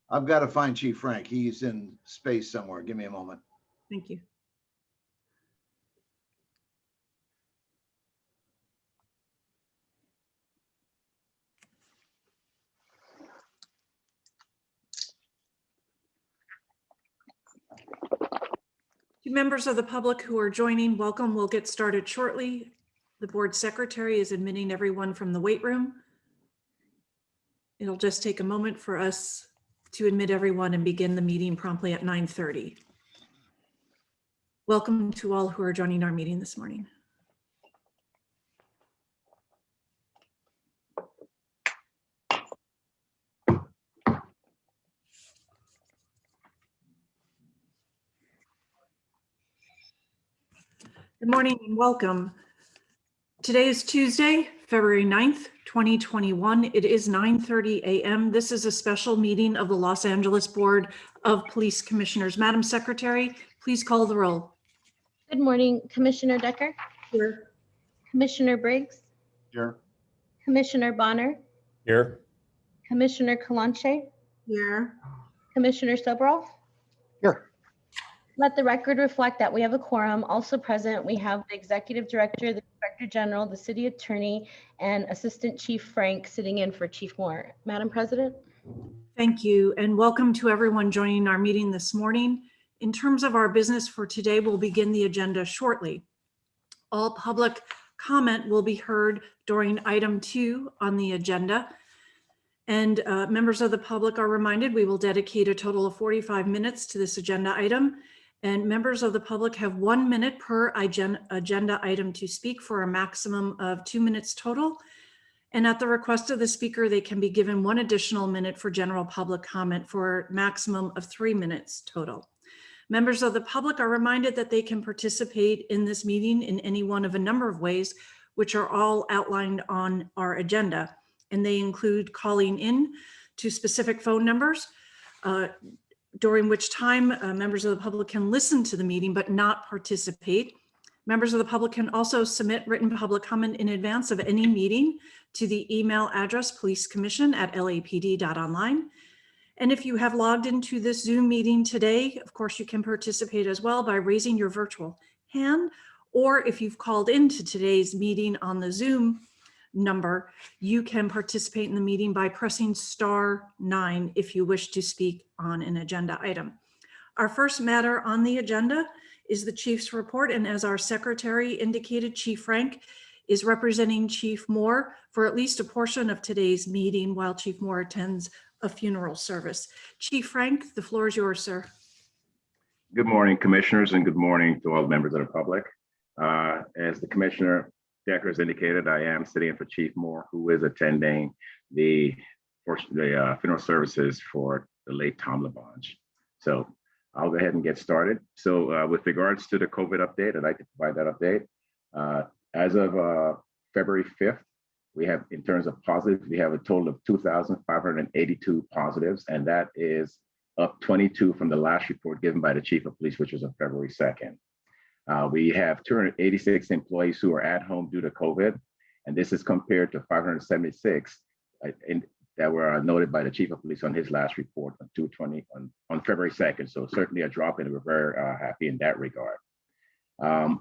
I've got to find Chief Frank. He's in space somewhere. Give me a moment. Thank you. To members of the public who are joining, welcome. We'll get started shortly. The board secretary is admitting everyone from the wait room. It'll just take a moment for us to admit everyone and begin the meeting promptly at 9:30. Welcome to all who are joining our meeting this morning. Good morning and welcome. Today is Tuesday, February 9th, 2021. It is 9:30 a.m. This is a special meeting of the Los Angeles Board of Police Commissioners. Madam Secretary, please call the roll. Good morning, Commissioner Decker, Here. Commissioner Briggs, Here. Commissioner Bonner, Here. Commissioner Kalanche, Here. Commissioner Sobroff. Here. Let the record reflect that we have a quorum. Also present, we have the Executive Director, the Inspector General, the City Attorney, and Assistant Chief Frank sitting in for Chief Moore. Madam President. Thank you, and welcome to everyone joining our meeting this morning. In terms of our business for today, we'll begin the agenda shortly. All public comment will be heard during item 2 on the agenda. And members of the public are reminded we will dedicate a total of 45 minutes to this agenda item. And members of the public have 1 minute per agenda item to speak for a maximum of 2 minutes total. And at the request of the speaker, they can be given 1 additional minute for general public comment for a maximum of 3 minutes total. Members of the public are reminded that they can participate in this meeting in any one of a number of ways, which are all outlined on our agenda. And they include calling in to specific phone numbers, during which time members of the public can listen to the meeting but not participate. Members of the public can also submit written public comment in advance of any meeting to the email address policecommission@lapd.online. And if you have logged into this Zoom meeting today, of course, you can participate as well by raising your virtual hand, or if you've called into today's meeting on the Zoom number, you can participate in the meeting by pressing *9 if you wish to speak on an agenda item. Our first matter on the agenda is the Chief's report, and as our secretary indicated, Chief Frank is representing Chief Moore for at least a portion of today's meeting while Chief Moore attends a funeral service. Chief Frank, the floor is yours, sir. Good morning, commissioners, and good morning to all the members of the public. As the Commissioner Decker has indicated, I am sitting in for Chief Moore, who is attending the funeral services for the late Tom LaBonge. So I'll go ahead and get started. So with regards to the COVID update, I'd like to provide that update. As of February 5th, we have, in terms of positives, we have a total of 2,582 positives, and that is up 22 from the last report given by the Chief of Police, which was on February 2nd. We have 286 employees who are at home due to COVID, and this is compared to 576 that were noted by the Chief of Police on his last report on 2/20 on February 2nd. So certainly a drop, and we're very happy in that regard.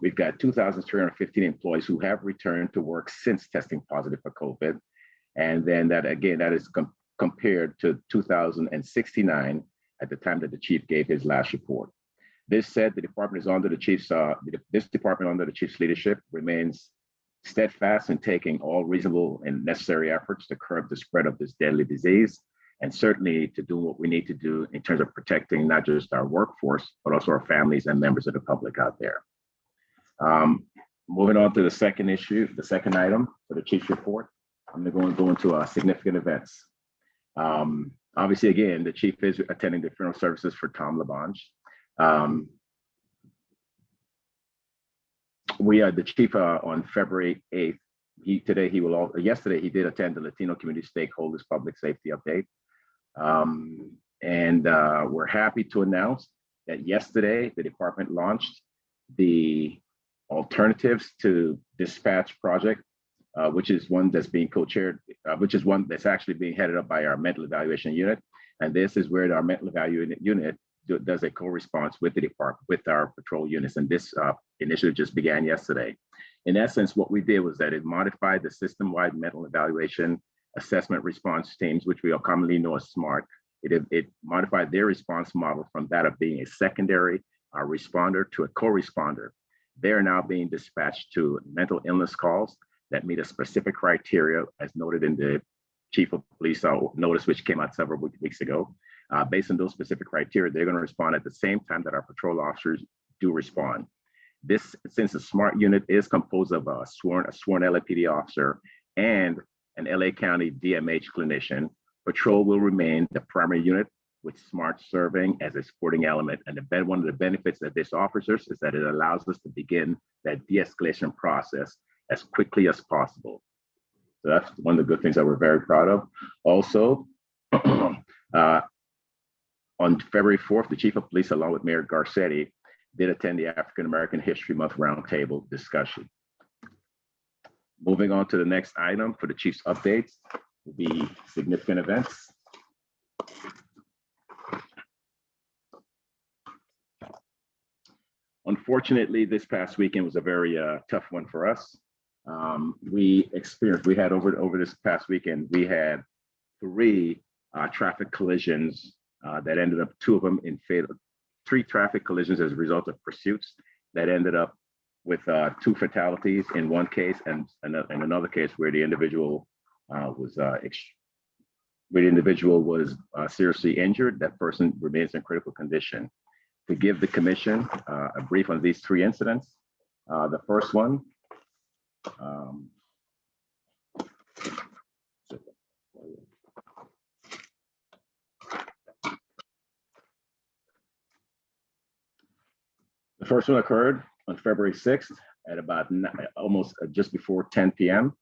We've got 2,315 employees who have returned to work since testing positive for COVID. And then that is compared to 2,069 at the time that the chief gave his last report. This said, the department is under the chief's, this department under the chief's leadership remains steadfast in taking all reasonable and necessary efforts to curb the spread of this deadly disease, and certainly to do what we need to do in terms of protecting not just our workforce, but also our families and members of the public out there. Moving on to the second issue, the second item for the chief's report, I'm going to go into significant events. Obviously, again, the chief is attending the funeral services for Tom LaBonge. The chief on February 8th, yesterday he did attend the Latino Community Stakeholders Public Safety Update. And we're happy to announce that yesterday the department launched the Alternatives to Dispatch project, which is one that's being co-chaired, which is one that's actually being headed up by our mental evaluation unit. And this is where our mental evaluation unit does a co-response with the department, with our patrol units. And this initiative just began yesterday. In essence, what we did was that it modified the system-wide mental evaluation assessment response teams, which we all commonly know as SMART. It modified their response model from that of being a secondary responder to a co-responder. They are now being dispatched to mental illness calls that meet a specific criteria, as noted in the Chief of Police notice, which came out several weeks ago. Based on those specific criteria, they're going to respond at the same time that our patrol officers do respond. This, since the SMART unit is composed of a sworn LAPD officer and an LA County DMH clinician, patrol will remain the primary unit, with SMART serving as a supporting element. And one of the benefits of this offers us is that it allows us to begin that de-escalation process as quickly as possible. So that's one of the good things that we're very proud of. Also, on February 4th, the Chief of Police, along with Mayor Garcetti, did attend the African American History Month Roundtable discussion. Moving on to the next item for the Chief's updates will be significant events. Unfortunately, this past weekend was a very tough one for us. We had over this past weekend, we had 3 traffic collisions that ended up, 2 of them in fatal, 3 traffic collisions as a result of pursuits that ended up with 2 fatalities in one case, and in another case where the individual was seriously injured. That person remains in critical condition. To give the commission a brief on these 3 incidents, the first one, the first one occurred on February 6th at about almost just before 10 p.m.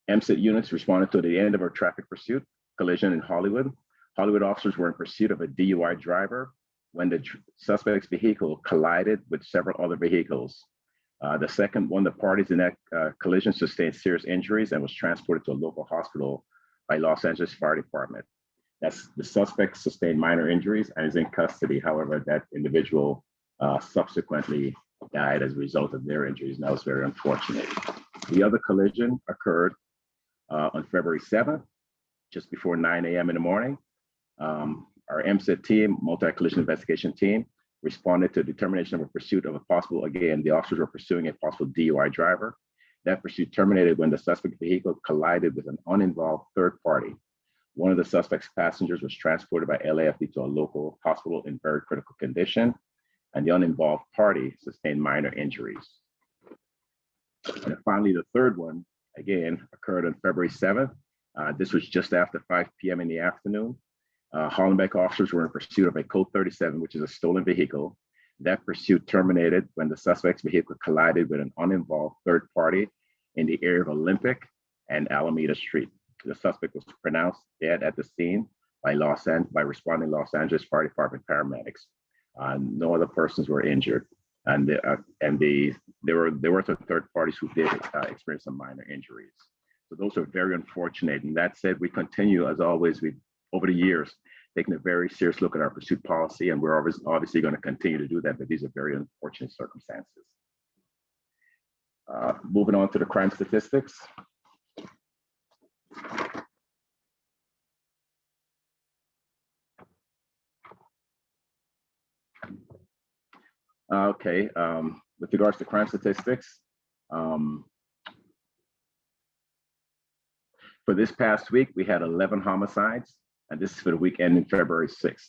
MSIT units responded to the end of a traffic pursuit collision in Hollywood. Hollywood officers were in pursuit of a DUI driver when the suspect's vehicle collided with several other vehicles. The second one, the parties in that collision sustained serious injuries and was transported to a local hospital by Los Angeles Fire Department. That's the suspect sustained minor injuries and is in custody. However, that individual subsequently died as a result of their injuries, and that was very unfortunate. The other collision occurred on February 7th, just before 9 a.m. in the morning. Our MSIT team, multi-collision investigation team, responded to determination of a pursuit of a possible, again, the officers were pursuing a possible DUI driver. That pursuit terminated when the suspect vehicle collided with an uninvolved third party. One of the suspect's passengers was transported by LAFD to a local hospital in very critical condition, and the uninvolved party sustained minor injuries. And finally, the third one, again, occurred on February 7th. This was just after 5 p.m. in the afternoon. Hollenbeck officers were in pursuit of a Code 37, which is a stolen vehicle. That pursuit terminated when the suspect's vehicle collided with an uninvolved third party in the area of Olympic and Alameda Street. The suspect was pronounced dead at the scene by responding Los Angeles Fire Department paramedics. No other persons were injured, and there were some third parties who did experience some minor injuries. So those are very unfortunate. And that said, we continue, as always, over the years, taking a very serious look at our pursuit policy, and we're obviously going to continue to do that, but these are very unfortunate circumstances. Moving on to the crime statistics. Okay, with regards to crime statistics, for this past week, we had 11 homicides, and this is for the week ending February 6th.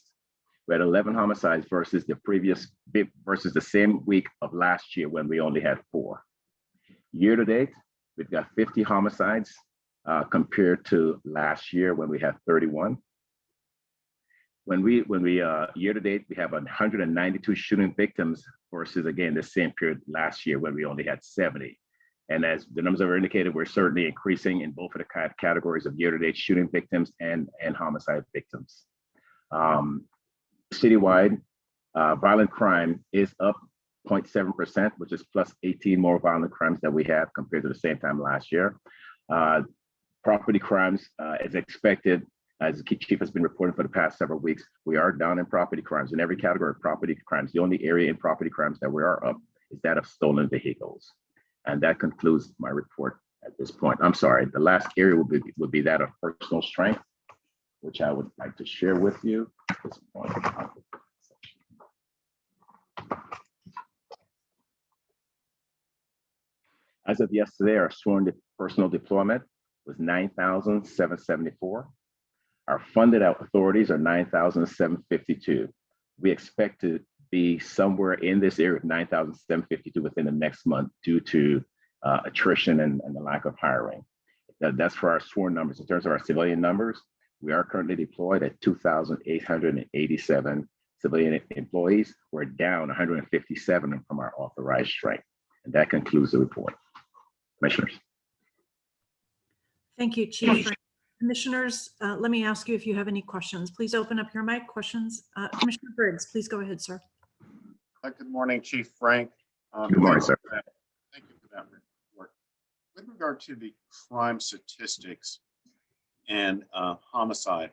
We had 11 homicides versus the same week of last year when we only had 4. Year to date, we've got 50 homicides compared to last year when we had 31. When we year to date, we have 192 shooting victims versus, again, the same period last year when we only had 70. And as the numbers have indicated, we're certainly increasing in both of the categories of year-to-date shooting victims and homicide victims. Citywide, violent crime is up 0.7%, which is plus 18 more violent crimes that we have compared to the same time last year. Property crimes, as expected, As the chief has been reporting for the past several weeks, we are down in property crimes in every category of property crimes. The only area in property crimes that we are up is that of stolen vehicles. And that concludes my report at this point. I'm sorry, the last area would be that of personal strength, which I would like to share with you at this point. As of yesterday, our sworn personal deployment was 9,774. Our funded authorities are 9,752. We expect to be somewhere in this area of 9,752 within the next month due to attrition and the lack of hiring. That's for our sworn numbers. In terms of our civilian numbers, we are currently deployed at 2,887 civilian employees. We're down 157 from our authorized strength. And that concludes the report. Commissioners. Thank you, Chief. Commissioners, let me ask you if you have any questions. Please open up your mic. Questions. Commissioner Briggs, please go ahead, sir. Good morning, Chief Frank. Good morning, sir. Thank you for that report. With regard to the crime statistics and homicide,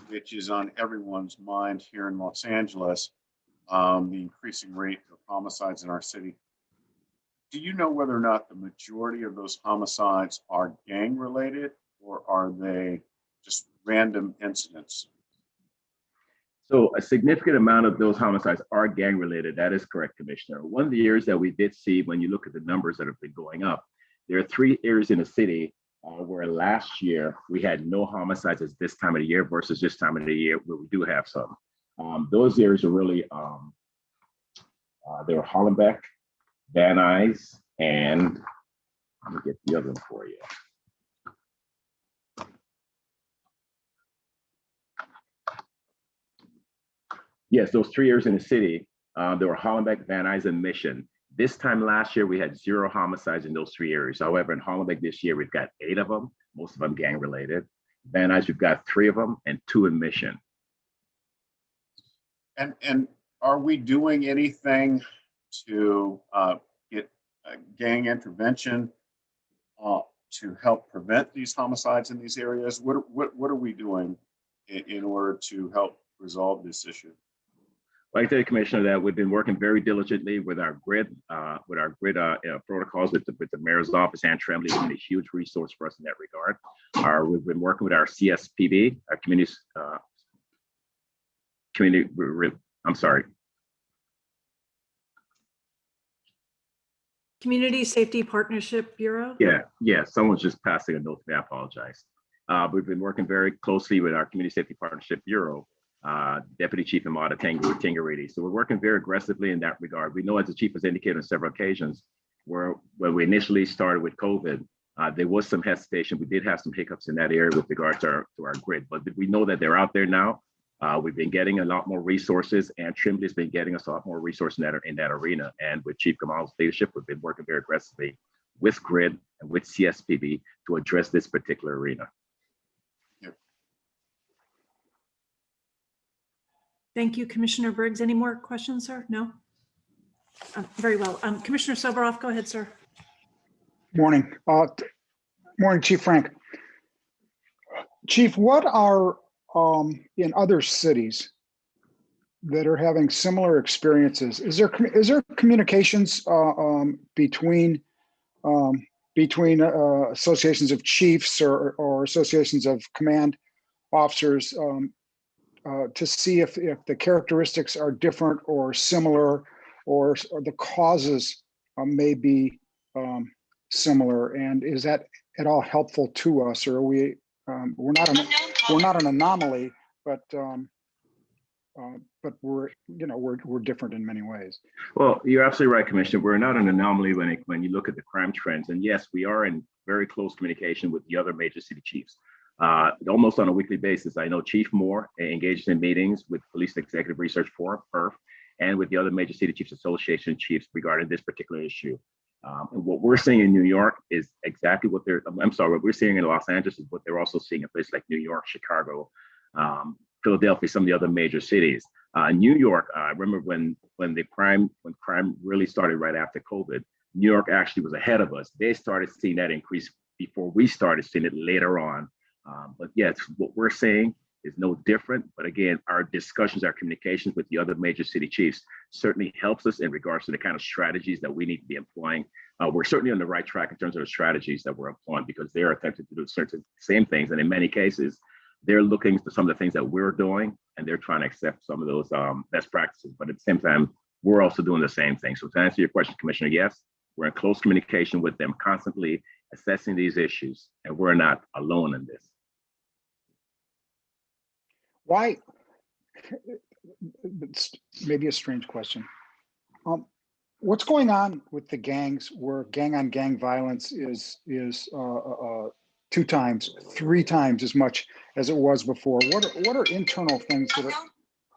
which is on everyone's mind here in Los Angeles, the increasing rate of homicides in our city. Do you know whether or not the majority of those homicides are gang related, or are they just random incidents? So a significant amount of those homicides are gang related. That is correct, Commissioner. One of the areas that we did see when you look at the numbers that have been going up, there are 3 areas in the city where last year we had no homicides at this time of the year versus this time of the year where we do have some. Those areas are really, they were Hollenbeck, Van Nuys, and let me get the other one for you. Yes, those 3 areas in the city, there were Hollenbeck, Van Nuys, and Mission. This time last year, we had 0 homicides in those 3 areas. However, in Hollenbeck this year, we've got 8 of them, most of them gang related. Van Nuys, we've got 3 of them and 2 in Mission. And are we doing anything to get gang intervention to help prevent these homicides in these areas? What are we doing in order to help resolve this issue? Well, I can tell you, Commissioner, that we've been working very diligently with our grid protocols with the mayor's office. and Tremblay has been a huge resource for us in that regard. We've been working with our CSPB, our Community Safety Partnership Bureau? Yeah, someone's just passing a note to me, I apologize. We've been working very closely with our Community Safety Partnership Bureau, Deputy Chief Amada Tangariti. So we're working very aggressively in that regard. We know, as the chief has indicated on several occasions, when we initially started with COVID, there was some hesitation. We did have some hiccups in that area with regard to our grid, but we know that they're out there now. We've been getting a lot more resources, and Tremblay's been getting us a lot more resources in that arena. And with Chief Kamal's leadership, we've been working very aggressively with grid and with CSPB to address this particular arena. Thank you, Commissioner Briggs. Any more questions, sir? No? Very well. Commissioner Soboroff, go ahead, sir. Morning. Morning, Chief Frank. Chief, what are in other cities that are having similar experiences? Is there communications between associations of chiefs or associations of command officers to see if the characteristics are different or similar, or the causes may be similar? And is that at all helpful to us, or are we're not an anomaly, but we're different in many ways? Well, you're absolutely right, Commissioner. We're not an anomaly when you look at the crime trends. And yes, we are in very close communication with the other major city chiefs. Almost on a weekly basis. I know Chief Moore engages in meetings with Police Executive Research Forum, PERF, and with the other major city chiefs association chiefs regarding this particular issue. And what we're seeing in New York is exactly what what we're seeing in Los Angeles is what they're also seeing in places like New York, Chicago, Philadelphia, some of the other major cities. New York, I remember when crime really started right after COVID, New York actually was ahead of us. They started seeing that increase before we started seeing it later on. But yes, what we're saying is no different. But again, our discussions, our communications with the other major city chiefs certainly helps us in regards to the kind of strategies that we need to be employing. We're certainly on the right track in terms of the strategies that we're employing because they're attempting to do certain same things. And in many cases, they're looking to some of the things that we're doing and they're trying to accept some of those best practices. But at the same time, we're also doing the same thing. So to answer your question, Commissioner, yes, we're in close communication with them, constantly assessing these issues, and we're not alone in this. Why? It's maybe a strange question. What's going on with the gangs where gang on gang violence is 2 times, 3 times as much as it was before? What are internal things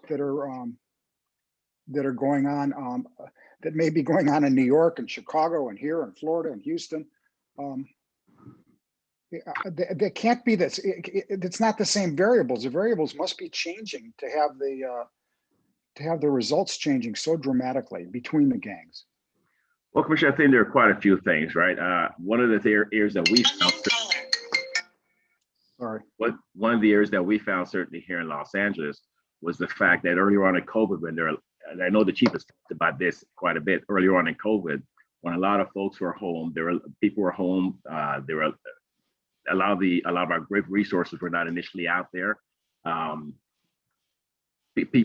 that are going on that may be going on in New York and Chicago and here and Florida and Houston? There can't be this. It's not the same variables. The variables must be changing to have the results changing so dramatically between the gangs. Well, Commissioner, I think there are quite a few things, right? One of the areas that we found, one of the areas that we found certainly here in Los Angeles was the fact that earlier on in COVID, when and I know the chief has talked about this quite a bit earlier on in COVID, when a lot of folks were home, people were home, a lot of our great resources were not initially out there.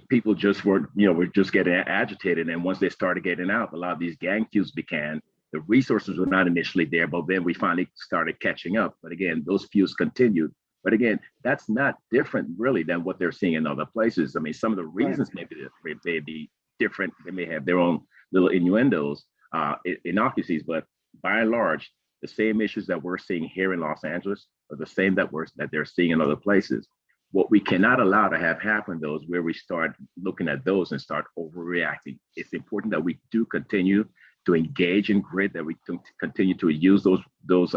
People just were just getting agitated. And once they started getting out, a lot of these gang feuds began. The resources were not initially there, but then we finally started catching up. But again, those feuds continued. But again, that's not different really than what they're seeing in other places. I mean, some of the reasons may be different. They may have their own little innuendos, innocuities, but by and large, the same issues that we're seeing here in Los Angeles are the same that they're seeing in other places. What we cannot allow to have happen, though, is where we start looking at those and start overreacting. It's important that we do continue to engage in grit, that we continue to use those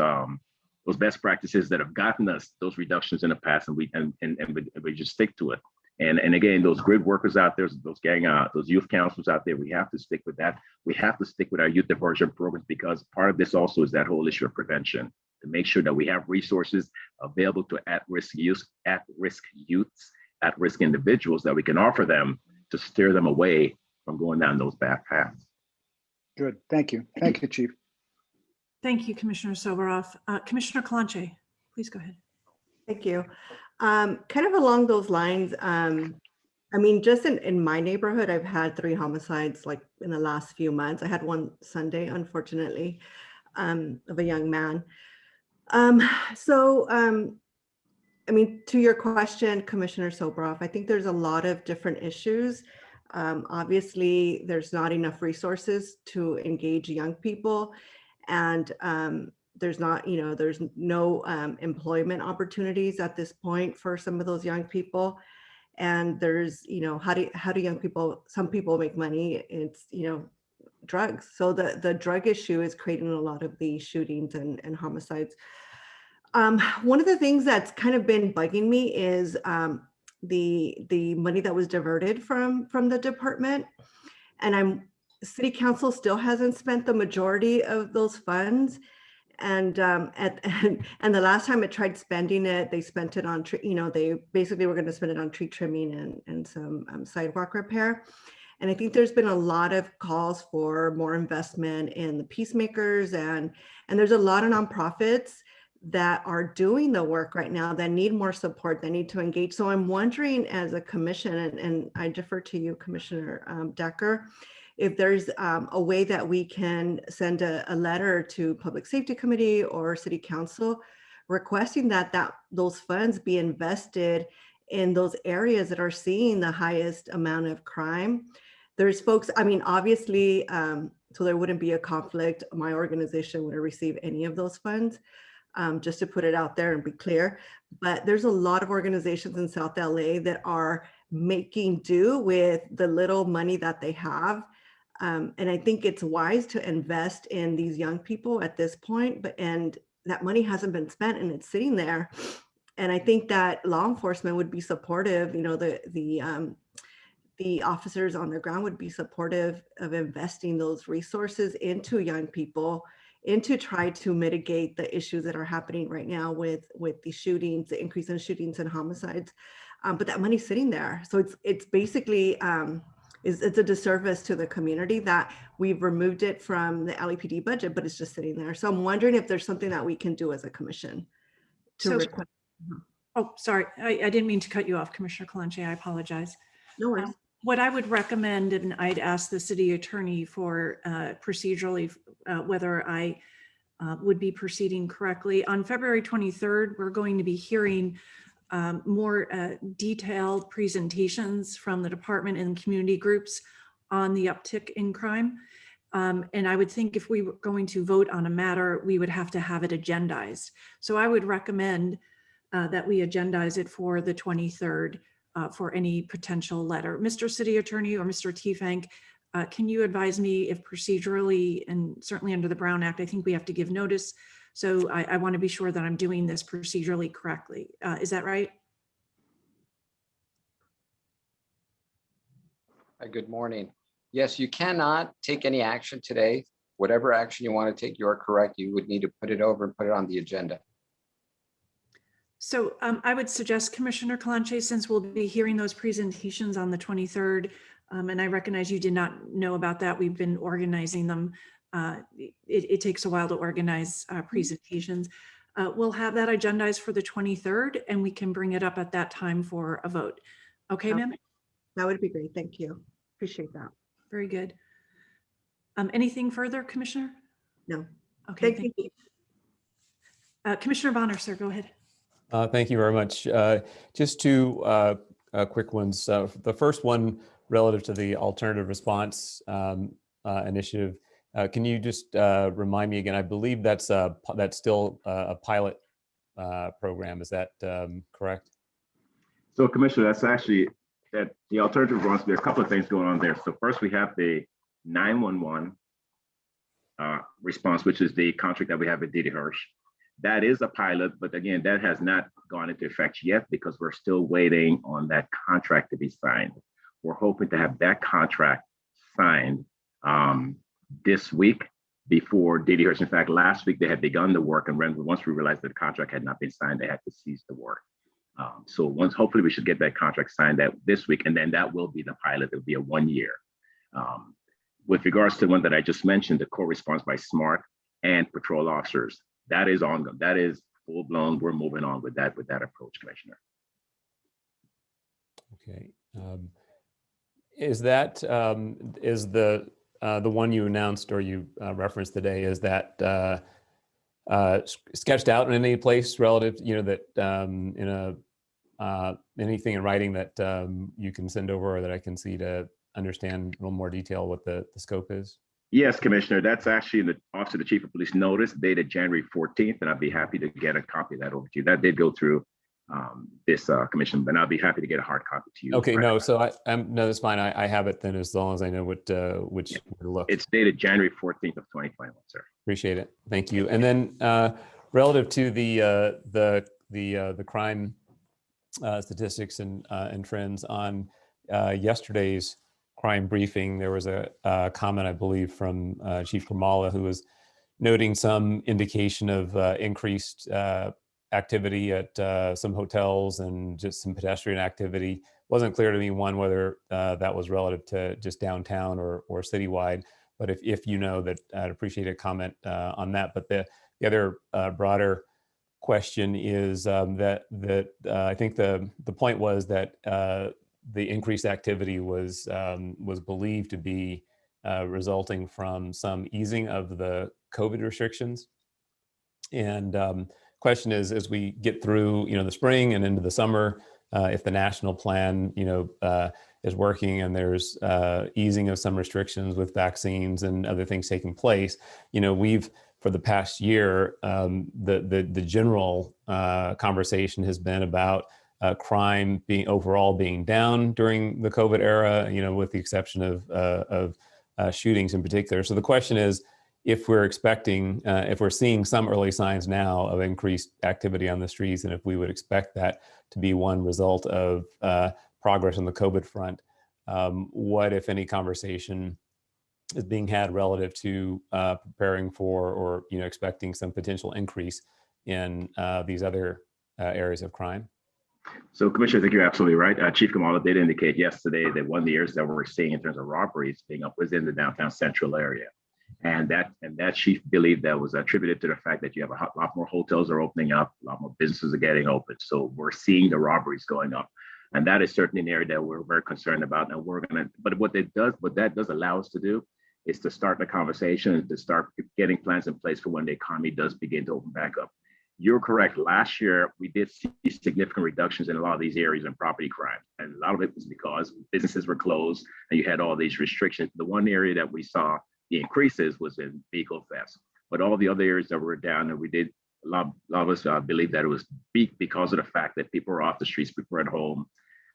best practices that have gotten us those reductions in the past, and we just stick to it. And again, those grid workers out there, those youth counselors out there, we have to stick with that. We have to stick with our youth diversion programs, because part of this also is that whole issue of prevention, to make sure that we have resources available to at-risk youths, at-risk individuals that we can offer them to steer them away from going down those bad paths. Good, thank you. Thank you, Chief. Thank you, Commissioner Soboroff. Commissioner Kalanche, please go ahead. Thank you. Kind of along those lines, I mean, just in my neighborhood, I've had 3 homicides like in the last few months. I had one Sunday, unfortunately, of a young man. I mean, to your question, Commissioner Soboroff, I think there's a lot of different issues. Obviously, there's not enough resources to engage young people, and there's no employment opportunities at this point for some of those young people. And there's, how do young people, some people make money? It's, drugs. So the drug issue is creating a lot of the shootings and homicides. One of the things that's kind of been bugging me is the money that was diverted from the department. And City Council still hasn't spent the majority of those funds. And the last time it tried spending it, they spent it on, they basically were going to spend it on tree trimming and some sidewalk repair. And I think there's been a lot of calls for more investment in the peacemakers, and there's a lot of nonprofits that are doing the work right now that need more support, that need to engage. So I'm wondering, as a commission, and I defer to you, Commissioner Decker, if there's a way that we can send a letter to Public Safety Committee or City Council requesting that those funds be invested in those areas that are seeing the highest amount of crime. There's folks, I mean, obviously, so there wouldn't be a conflict. My organization wouldn't receive any of those funds, just to put it out there and be clear. But there's a lot of organizations in South LA that are making do with the little money that they have. And I think it's wise to invest in these young people at this point, and that money hasn't been spent and it's sitting there. And I think that law enforcement would be supportive, the officers on the ground would be supportive of investing those resources into young people and to try to mitigate the issues that are happening right now with the shootings, the increase in shootings and homicides. But that money's sitting there. So it's basically, it's a disservice to the community that we've removed it from the LAPD budget, but it's just sitting there. So I'm wondering if there's something that we can do as a commission to So- request. Oh, sorry, I didn't mean to cut you off, Commissioner Kalanche, I apologize. No worries. What I would recommend, and I'd ask the city attorney for procedurally, whether I would be proceeding correctly. On February 23rd, we're going to be hearing more detailed presentations from the department and community groups on the uptick in crime. And I would think if we were going to vote on a matter, we would have to have it agendized. So I would recommend that we agendize it for the 23rd for any potential letter. Mr. City Attorney or Mr. Teefank, can you advise me if procedurally, and certainly under the Brown Act, I think we have to give notice. So I want to be sure that I'm doing this procedurally correctly. Is that right? Good morning. Yes, you cannot take any action today. Whatever action you want to take, you're correct. You would need to put it over and put it on the agenda. So I would suggest, Commissioner Kalanche, since we'll be hearing those presentations on the 23rd, and I recognize you did not know about that. We've been organizing them. It takes a while to organize presentations. We'll have that agendized for the 23rd, and we can bring it up at that time for a vote. Okay, ma'am? That would be great. Thank you. Appreciate that. Very good. Anything further, Commissioner? No. Okay, Thank you. Commissioner Bonner, sir, go ahead. Thank you very much. Just two quick ones. The first one relative to the alternative response initiative. Can you just remind me again? I believe that's still a pilot program. Is that correct? So Commissioner, that's actually that the alternative response, there are a couple of things going on there. So first we have the 911 response, which is the contract that we have with Didi Hirsch. That is a pilot, but again, that has not gone into effect yet because we're still waiting on that contract to be signed. We're hoping to have that contract signed this week before Didi Hirsch. In fact, last week they had begun the work, and once we realized that the contract had not been signed, they had to cease the work. So hopefully we should get that contract signed this week, and then that will be the pilot. It will be a 1 year. With regards to the one that I just mentioned, the core response by SMART and patrol officers, that is ongoing. That is full blown. We're moving on with that approach, Commissioner. Okay. Is that is the one you announced or you referenced today? Is that sketched out in any place relative? You know that anything in writing that you can send over or that I can see to understand a little more detail what the scope is? Yes, Commissioner, that's actually in the Office of the Chief of Police notice dated January 14th, and I'd be happy to get a copy of that over to you. That did go through this commission, but I'll be happy to get a hard copy to you. Okay, no, so no, that's fine. I have it then, as long as I know which where to look. It's dated January 14th of 2021, sir. Appreciate it. Thank you. And then relative to the crime statistics and trends on yesterday's crime briefing, there was a comment, I believe, from Chief Kamala, who was noting some indication of increased activity at some hotels and just some pedestrian activity. Wasn't clear to me, one, whether that was relative to just downtown or citywide, but if you know that, I'd appreciate a comment on that. But the other broader question is that I think the point was that the increased activity was believed to be resulting from some easing of the COVID restrictions. And question is, as we get through, the spring and into the summer, if the national plan, is working and there's easing of some restrictions with vaccines and other things taking place, we've, for the past year, the general conversation has been about crime overall being down during the COVID era, with the exception of shootings in particular. So the question is, if we're seeing some early signs now of increased activity on the streets, and if we would expect that to be one result of progress on the COVID front, what, if any, conversation is being had relative to preparing for or expecting some potential increase in these other areas of crime? So, Commissioner, I think you're absolutely right. Chief Kamala did indicate yesterday that one of the areas that we're seeing in terms of robberies being up was in the downtown central area. And that chief believed that was attributed to the fact that you have a lot more hotels are opening up, a lot more businesses are getting open. So we're seeing the robberies going up. And that is certainly an area that we're very concerned about. And but what that does allow us to do is to start the conversation and to start getting plans in place for when the economy does begin to open back up. You're correct. Last year, we did see significant reductions in a lot of these areas in property crime. And a lot of it was because businesses were closed and you had all these restrictions. The one area that we saw the increases was in vehicle thefts. But all the other areas that were down, and we did, a lot of us believe that it was because of the fact that people were off the streets, people were at home,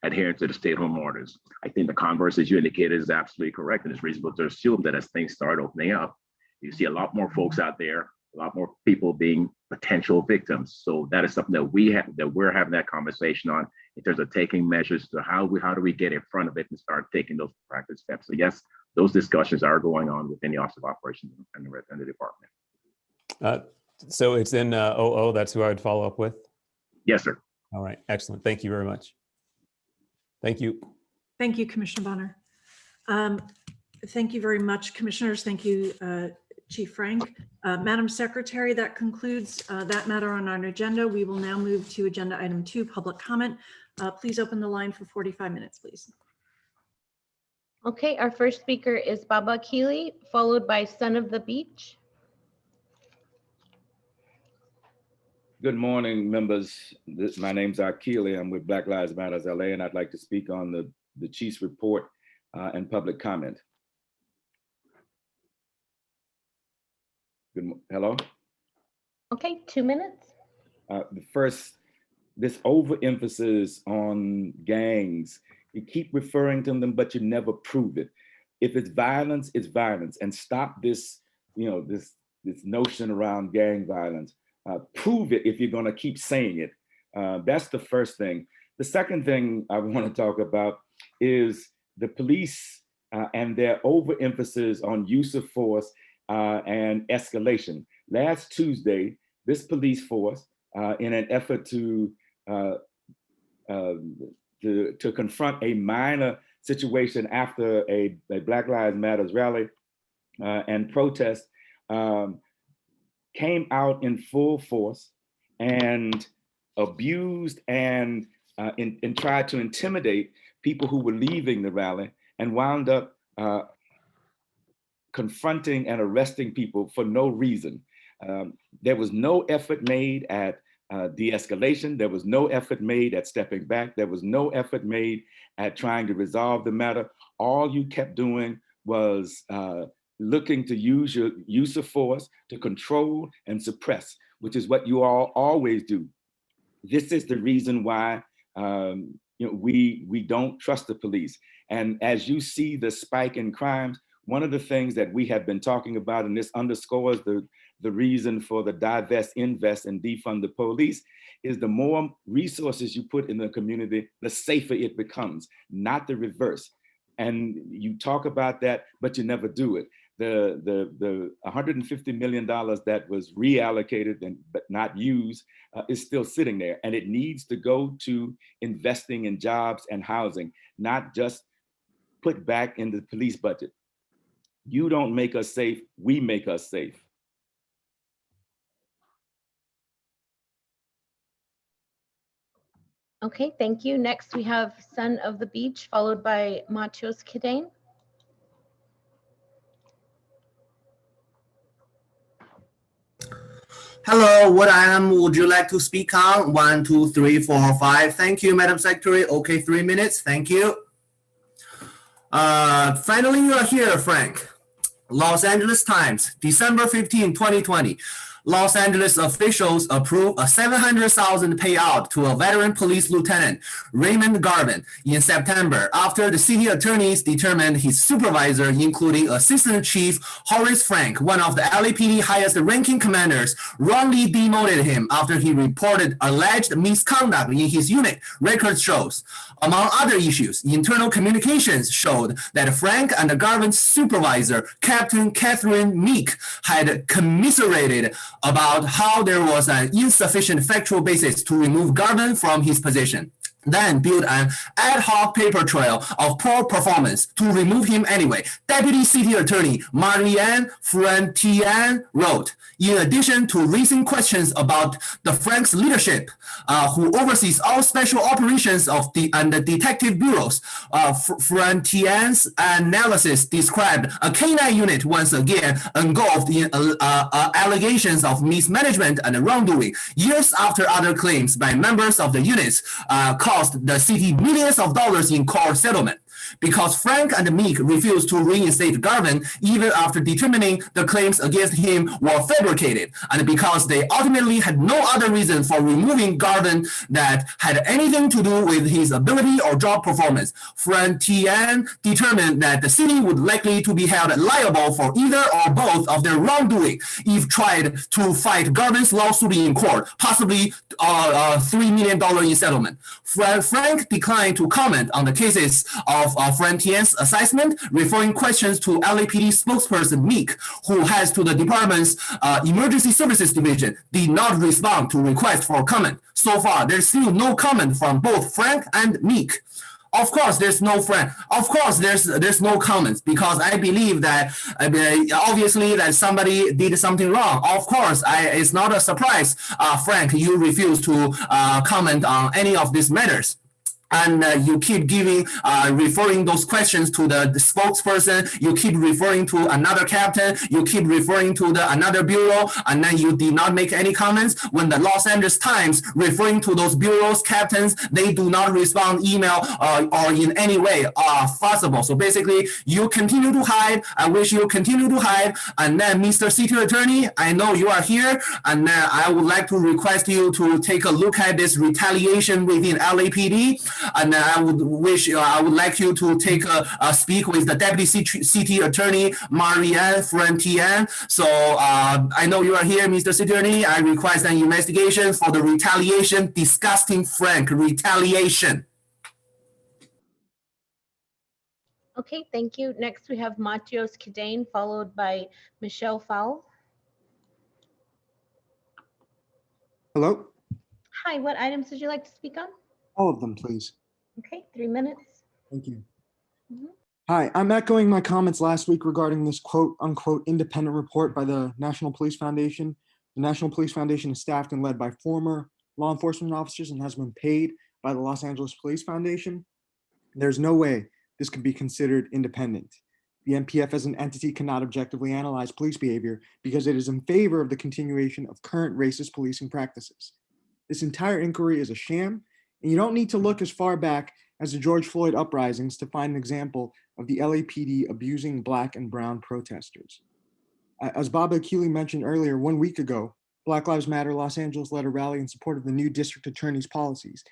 adhering to the stay-at-home orders. I think the converse, as you indicated, is absolutely correct. And it's reasonable to assume that as things start opening up, you see a lot more folks out there, a lot more people being potential victims. So that is something that we're having that conversation on in terms of taking measures to how do we get in front of it and start taking those practice steps. So yes, those discussions are going on within the Office of Operations and the department. So it's in OO, that's who I would follow up with? Yes, sir. All right, excellent. Thank you very much. Thank you. Thank you, Commissioner Bonner. Thank you very much, Commissioners. Thank you, Chief Frank. Madam Secretary, that concludes that matter on our agenda. We will now move to agenda item 2, public comment. Please open the line for 45 minutes, please. Okay, our first speaker is Baba Keeley, followed by Son of the Beach. Good morning, members. My name's Keeley. I'm with Black Lives Matters LA, and I'd like to speak on the Chief's report and public comment. Hello? Okay, 2 minutes. The first, this overemphasis on gangs. You keep referring to them, but you never prove it. If it's violence, it's violence. And stop this, this notion around gang violence. Prove it if you're going to keep saying it. That's the first thing. The second thing I want to talk about is the police and their overemphasis on use of force and escalation. Last Tuesday, this police force, in an effort to confront a minor situation after a Black Lives Matters rally and protest, came out in full force and abused and tried to intimidate people who were leaving the rally, and wound up confronting and arresting people for no reason. There was no effort made at de-escalation. There was no effort made at stepping back. There was no effort made at trying to resolve the matter. All you kept doing was looking to use your use of force to control and suppress, which is what you all always do. This is the reason why we don't trust the police. And as you see the spike in crimes, one of the things that we have been talking about, and this underscores the reason for the divest, invest, and defund the police, is the more resources you put in the community, the safer it becomes, not the reverse. And you talk about that, but you never do it. The $150 million that was reallocated but not used is still sitting there, and it needs to go to investing in jobs and housing, not just put back in the police budget. You don't make us safe, we make us safe. Okay, thank you. Next, we have Son of the Beach, followed by Matios Kidane. Hello, what item would you like to speak on? 1, 2, 3, 4, 5. Thank you, Madam Secretary. Okay, 3 minutes. Thank you. Finally, you are here, Frank. Los Angeles Times, December 15, 2020. Los Angeles officials approved a $700,000 payout to a veteran police lieutenant, Raymond Garvin, in September after the city attorneys determined his supervisor, including Assistant Chief Horace Frank, one of the LAPD highest ranking commanders, wrongly demoted him after he reported alleged misconduct in his unit, record shows. Among other issues, internal communications showed that Frank and Garvin's supervisor, Captain Catherine Meek, had commiserated about how there was an insufficient factual basis to remove Garvin from his position, then built an ad hoc paper trail of poor performance to remove him anyway. Deputy City Attorney Marianne Frantien wrote, in addition to raising questions about the Frank's leadership, who oversees all special operations of the detective bureaus, Frantien's analysis described a K-9 unit once again engulfed in allegations of mismanagement and wrongdoing, years after other claims by members of the units cost the city millions of dollars in court settlement. Because Frank and Meek refused to reinstate Garvin even after determining the claims against him were fabricated, and because they ultimately had no other reason for removing Garvin that had anything to do with his ability or job performance, Frantien determined that the city would likely to be held liable for either or both of their wrongdoing if tried to fight Garvin's lawsuit in court, possibly $3 million in settlement. Frank declined to comment on the cases of Frantien's assessment, referring questions to LAPD spokesperson Meek, who heads to the department's Emergency Services Division, did not respond to requests for comment. So far, there's still no comment from both Frank and Meek. Of course, there's no friend. Of course, there's no comments because I believe that obviously that somebody did something wrong. Of course, it's not a surprise, Frank, you refuse to comment on any of these matters. And you keep referring those questions to the spokesperson. You keep referring to another captain. You keep referring to another bureau, and then you did not make any comments. When the Los Angeles Times referring to those bureaus, captains, they do not respond email or in any way possible. So basically, you continue to hide. I wish you continue to hide. And then, Mr. City Attorney, I know you are here, and then I would like to request you to take a look at this retaliation within LAPD. And I would like you to take a speak with the Deputy City Attorney, Marianne Frantien. So I know you are here, Mr. City Attorney. I request an investigation for the retaliation, disgusting Frank retaliation. Okay, thank you. Next, we have Matios Cadane, followed by Michelle Fowl. Hello? Hi, what items would you like to speak on? All of them, please. Okay, 3 minutes. Thank you. Mhm. Hi, I'm echoing my comments last week regarding this quote unquote independent report by the National Police Foundation. The National Police Foundation is staffed and led by former law enforcement officers and has been paid by the Los Angeles Police Foundation. There's no way this could be considered independent. The NPF as an entity cannot objectively analyze police behavior because it is in favor of the continuation of current racist policing practices. This entire inquiry is a sham. And you don't need to look as far back as the George Floyd uprisings to find an example of the LAPD abusing Black and brown protesters. As Baba Akili mentioned earlier, 1 week ago, Black Lives Matter Los Angeles led a rally in support of the new district attorney's policies.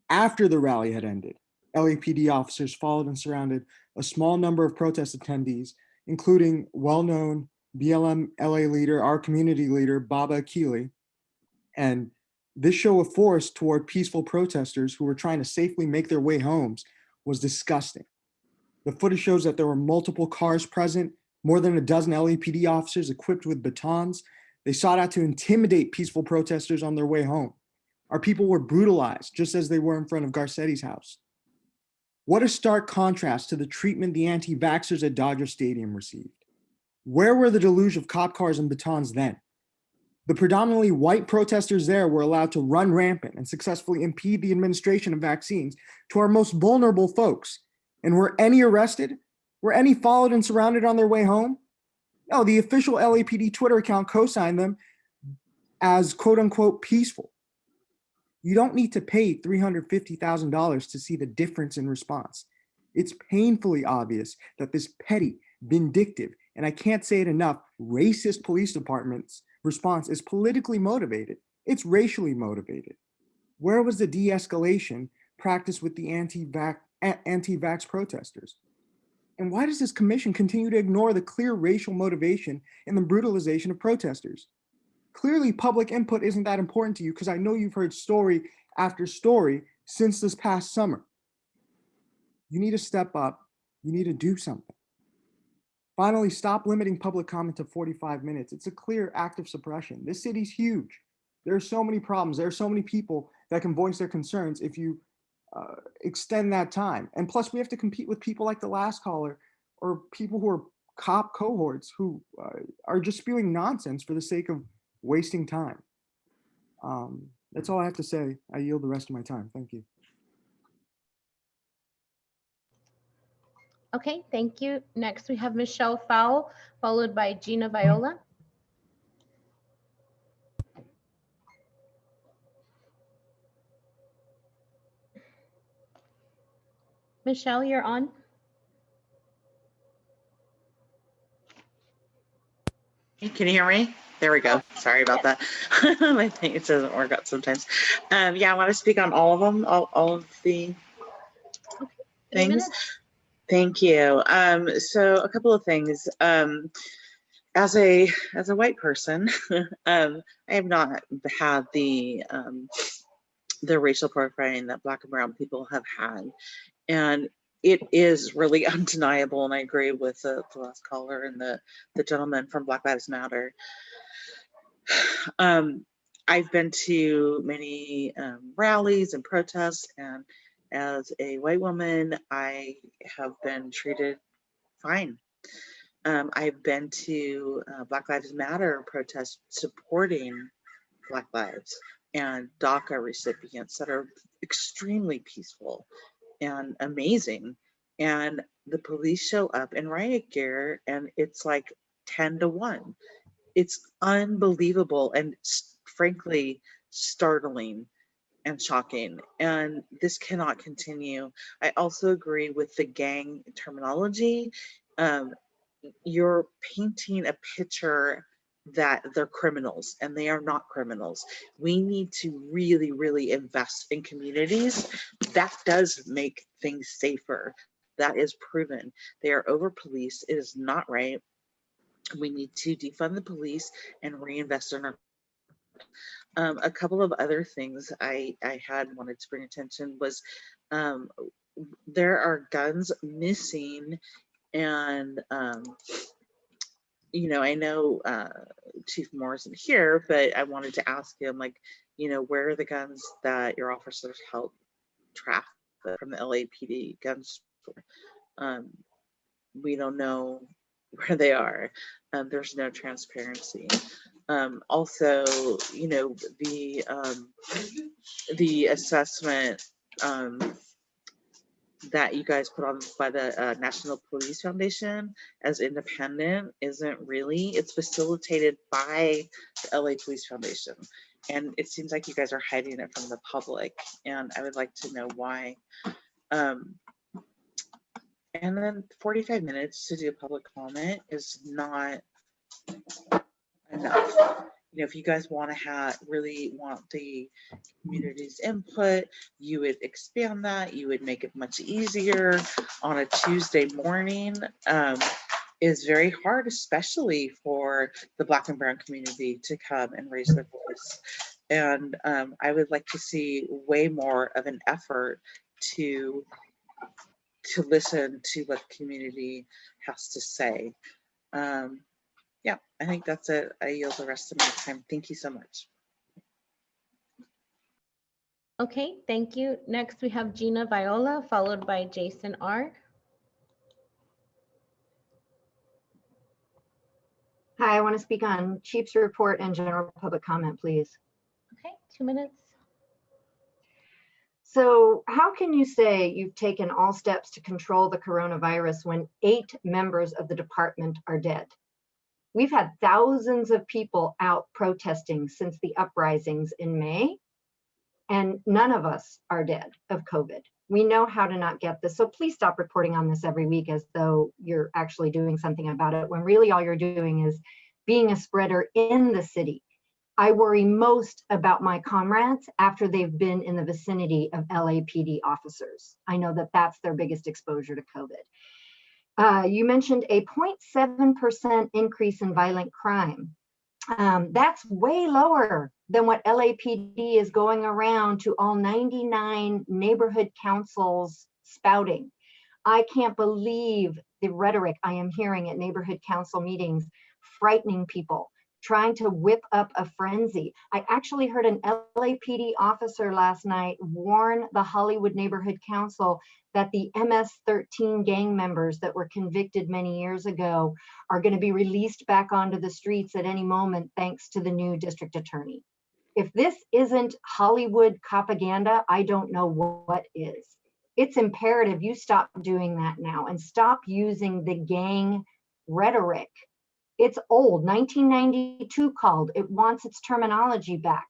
After the rally had ended, LAPD officers followed and surrounded a small number of protest attendees, including well-known BLM LA leader, our community leader, Baba Akili, and this show of force toward peaceful protesters who were trying to safely make their way homes was disgusting. The footage shows that there were multiple cars present, more than a dozen LAPD officers equipped with batons. They sought out to intimidate peaceful protesters on their way home. Our people were brutalized, just as they were in front of Garcetti's house. What a stark contrast to the treatment the anti-vaxxers at Dodger Stadium received. Where were the deluge of cop cars and batons then? The predominantly white protesters there were allowed to run rampant and successfully impede the administration of vaccines to our most vulnerable folks. And were any arrested? Were any followed and surrounded on their way home? No, the official LAPD Twitter account co-signed them as quote unquote peaceful. You don't need to pay $350,000 to see the difference in response. It's painfully obvious that this petty, vindictive, and I can't say it enough, racist police departments response is politically motivated. It's racially motivated. Where was the de-escalation practiced with the anti-vax protesters? And why does this commission continue to ignore the clear racial motivation in the brutalization of protesters? Clearly, public input isn't that important to you because I know you've heard story after story since this past summer. You need to step up. You need to do something. Finally, stop limiting public comment to 45 minutes. It's a clear act of suppression. This city's huge. There are so many problems. There are so many people that can voice their concerns if you extend that time. And plus, we have to compete with people like the last caller or people who are cop cohorts who are just spewing nonsense for the sake of wasting time. That's all I have to say. I yield the rest of my time. Thank you. Okay, thank you. Next, we have Michelle Fowl, followed by Gina Viola. Michelle, you're on. Can you hear me? There we go. Sorry about that. I think it doesn't work out sometimes. Yeah, I want to speak on all of them, all of the things. Thank you. So a couple of things. As a white person, I have not had the racial profiling that Black and brown people have had, and it is really undeniable. And I agree with the last caller and the gentleman from Black Lives Matter. I've been to many rallies and protests, and as a white woman, I have been treated fine. I've been to Black Lives Matter protests supporting Black Lives and DACA recipients that are extremely peaceful and amazing. And the police show up in riot gear and it's like 10 to 1. It's unbelievable and frankly startling and shocking. And this cannot continue. I also agree with the gang terminology. You're painting a picture that they're criminals, and they are not criminals. We need to really, really invest in communities. That does make things safer. That is proven. They are over policed. It is not right. We need to defund the police and reinvest in our. A couple of other things I had wanted to bring attention was there are guns missing, and you know, I know Chief Moore isn't here, but I wanted to ask him, like, you know, where are the guns that your officers helped traffic from the LAPD gun store? We don't know where they are. There's no transparency. Also, you know, the assessment that you guys put on by the National Police Foundation as independent isn't really. It's facilitated by the LA Police Foundation, and it seems like you guys are hiding it from the public, and I would like to know why. And then 45 minutes to do a public comment is not enough. You know, if you guys want to really want the community's input, you would expand that. You would make it much easier. On a Tuesday morning is very hard, especially for the Black and brown community to come and raise their voice. And I would like to see way more of an effort to listen to what the community has to say. Yeah, I think that's it. I yield the rest of my time. Thank you so much. Okay, thank you. Next, we have Gina Viola, followed by Jason R. Hi, I want to speak on Chief's report and general public comment, please. Okay, 2 minutes. So how can you say you've taken all steps to control the coronavirus when 8 members of the department are dead? We've had thousands of people out protesting since the uprisings in May, and none of us are dead of COVID. We know how to not get this. So please stop reporting on this every week as though you're actually doing something about it, when really all you're doing is being a spreader in the city. I worry most about my comrades after they've been in the vicinity of LAPD officers. I know that that's their biggest exposure to COVID. You mentioned a 0.7% increase in violent crime. That's way lower than what LAPD is going around to all 99 neighborhood councils spouting. I can't believe the rhetoric I am hearing at neighborhood council meetings, frightening people, trying to whip up a frenzy. I actually heard an LAPD officer last night warn the Hollywood Neighborhood Council that the MS-13 gang members that were convicted many years ago are going to be released back onto the streets at any moment thanks to the new district attorney. If this isn't Hollywood propaganda, I don't know what is. It's imperative you stop doing that now and stop using the gang rhetoric. It's old, 1992 called. It wants its terminology back.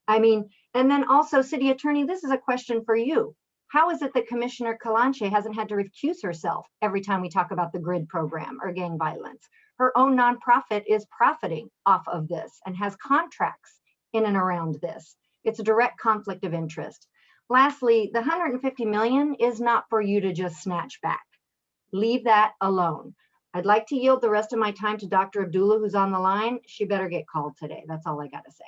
I mean, and then also, City Attorney, this is a question for you. How is it that Commissioner Kalanche hasn't had to recuse herself every time we talk about the GRID program or gang violence? Her own nonprofit is profiting off of this and has contracts in and around this. It's a direct conflict of interest. Lastly, the 150 million is not for you to just snatch back. Leave that alone. I'd like to yield the rest of my time to Dr. Abdullah, who's on the line. She better get called today. That's all I got to say.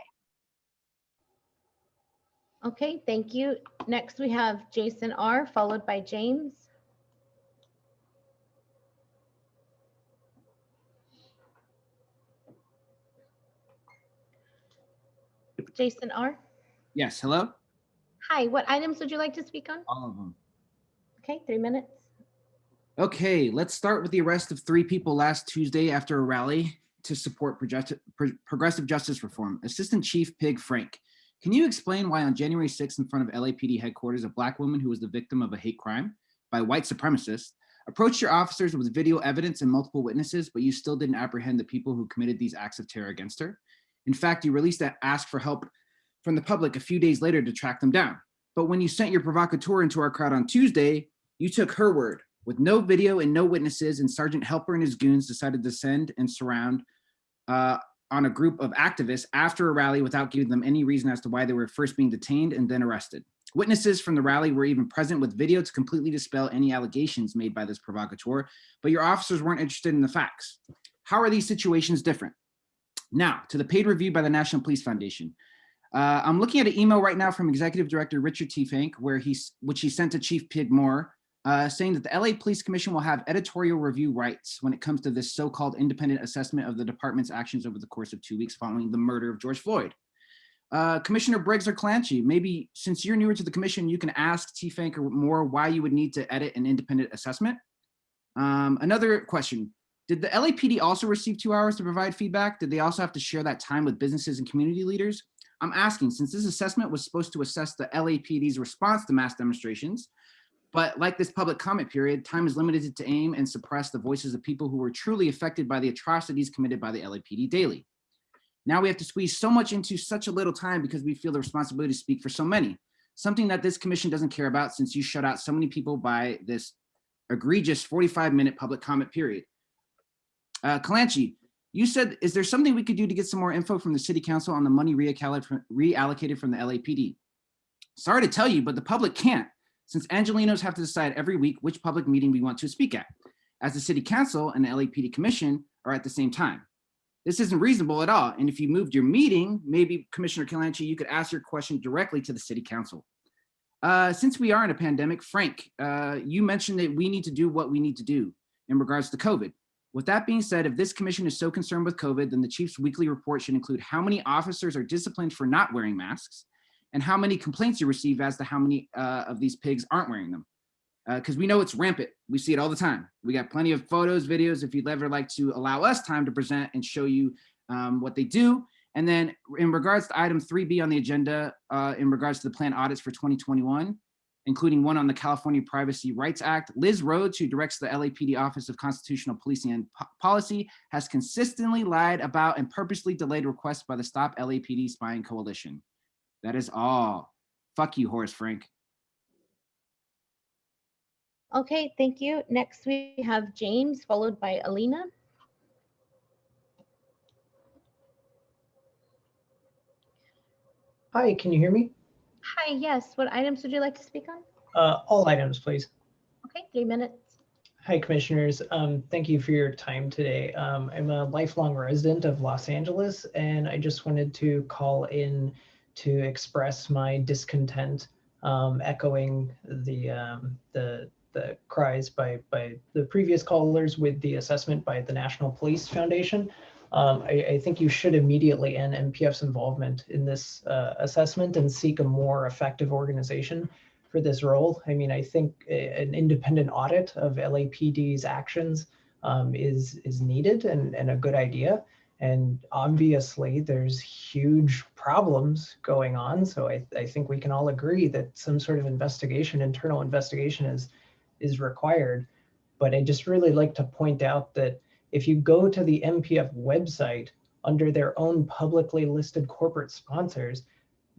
Okay, thank you. Next, we have Jason R., followed by James. Jason R. Yes, hello? Hi, what items would you like to speak on? All of them. Okay, 3 minutes. Okay, let's start with the arrest of 3 people last Tuesday after a rally to support progressive justice reform. Assistant Chief Pig Frank, can you explain why on January 6th in front of LAPD headquarters, a Black woman who was the victim of a hate crime by white supremacists approached your officers with video evidence and multiple witnesses, but you still didn't apprehend the people who committed these acts of terror against her? In fact, you released that ask for help from the public a few days later to track them down. But when you sent your provocateur into our crowd on Tuesday, you took her word. With no video and no witnesses, and Sergeant Helper and his goons decided to send and surround on a group of activists after a rally without giving them any reason as to why they were first being detained and then arrested. Witnesses from the rally were even present with video to completely dispel any allegations made by this provocateur, but your officers weren't interested in the facts. How are these situations different? Now, to the paid review by the National Police Foundation. I'm looking at an email right now from Executive Director Richard T. Fank, which he sent to Chief Pig Moore, saying that the LA Police Commission will have editorial review rights when it comes to this so-called independent assessment of the department's actions over the course of 2 weeks following the murder of George Floyd. Commissioner Briggs or Kalanche, maybe since you're newer to the commission, you can ask T. Fank or Moore why you would need to edit an independent assessment. Another question, did the LAPD also receive 2 hours to provide feedback? Did they also have to share that time with businesses and community leaders? I'm asking, since this assessment was supposed to assess the LAPD's response to mass demonstrations, but like this public comment period, time is limited to aim and suppress the voices of people who were truly affected by the atrocities committed by the LAPD daily. Now we have to squeeze so much into such a little time because we feel the responsibility to speak for so many, something that this commission doesn't care about since you shut out so many people by this egregious 45-minute public comment period. Kalanche, you said, is there something we could do to get some more info from the city council on the money reallocated from the LAPD? Sorry to tell you, but the public can't, since Angelinos have to decide every week which public meeting we want to speak at, as the city council and the LAPD commission are at the same time. This isn't reasonable at all. And if you moved your meeting, maybe Commissioner Kalanche, you could ask your question directly to the city council. Since we are in a pandemic, Frank, you mentioned that we need to do what we need to do in regards to COVID. With that being said, if this commission is so concerned with COVID, then the chief's weekly report should include how many officers are disciplined for not wearing masks and how many complaints you receive as to how many of these pigs aren't wearing them. Because we know it's rampant. We see it all the time. We got plenty of photos, videos, if you'd ever like to allow us time to present and show you what they do. And then in regards to item 3B on the agenda, in regards to the planned audits for 2021, including one on the California Privacy Rights Act, Liz Rhodes, who directs the LAPD Office of Constitutional Policing and Policy, has consistently lied about and purposely delayed requests by the Stop LAPD Spying Coalition. That is all. Fuck you, Horace Frank. Okay, thank you. Next, we have James, followed by Alina. Hi, can you hear me? Hi, yes. What items would you like to speak on? All items, please. Okay, 3 minutes. Hi, commissioners. Thank you for your time today. I'm a lifelong resident of Los Angeles, and I just wanted to call in to express my discontent, echoing the cries by the previous callers with the assessment by the National Police Foundation. I think you should immediately end MPF's involvement in this assessment and seek a more effective organization for this role. I mean, I think an independent audit of LAPD's actions is needed and a good idea. And obviously there's huge problems going on. So I think we can all agree that some sort of investigation, internal investigation is required. But I just really like to point out that if you go to the MPF website under their own publicly listed corporate sponsors,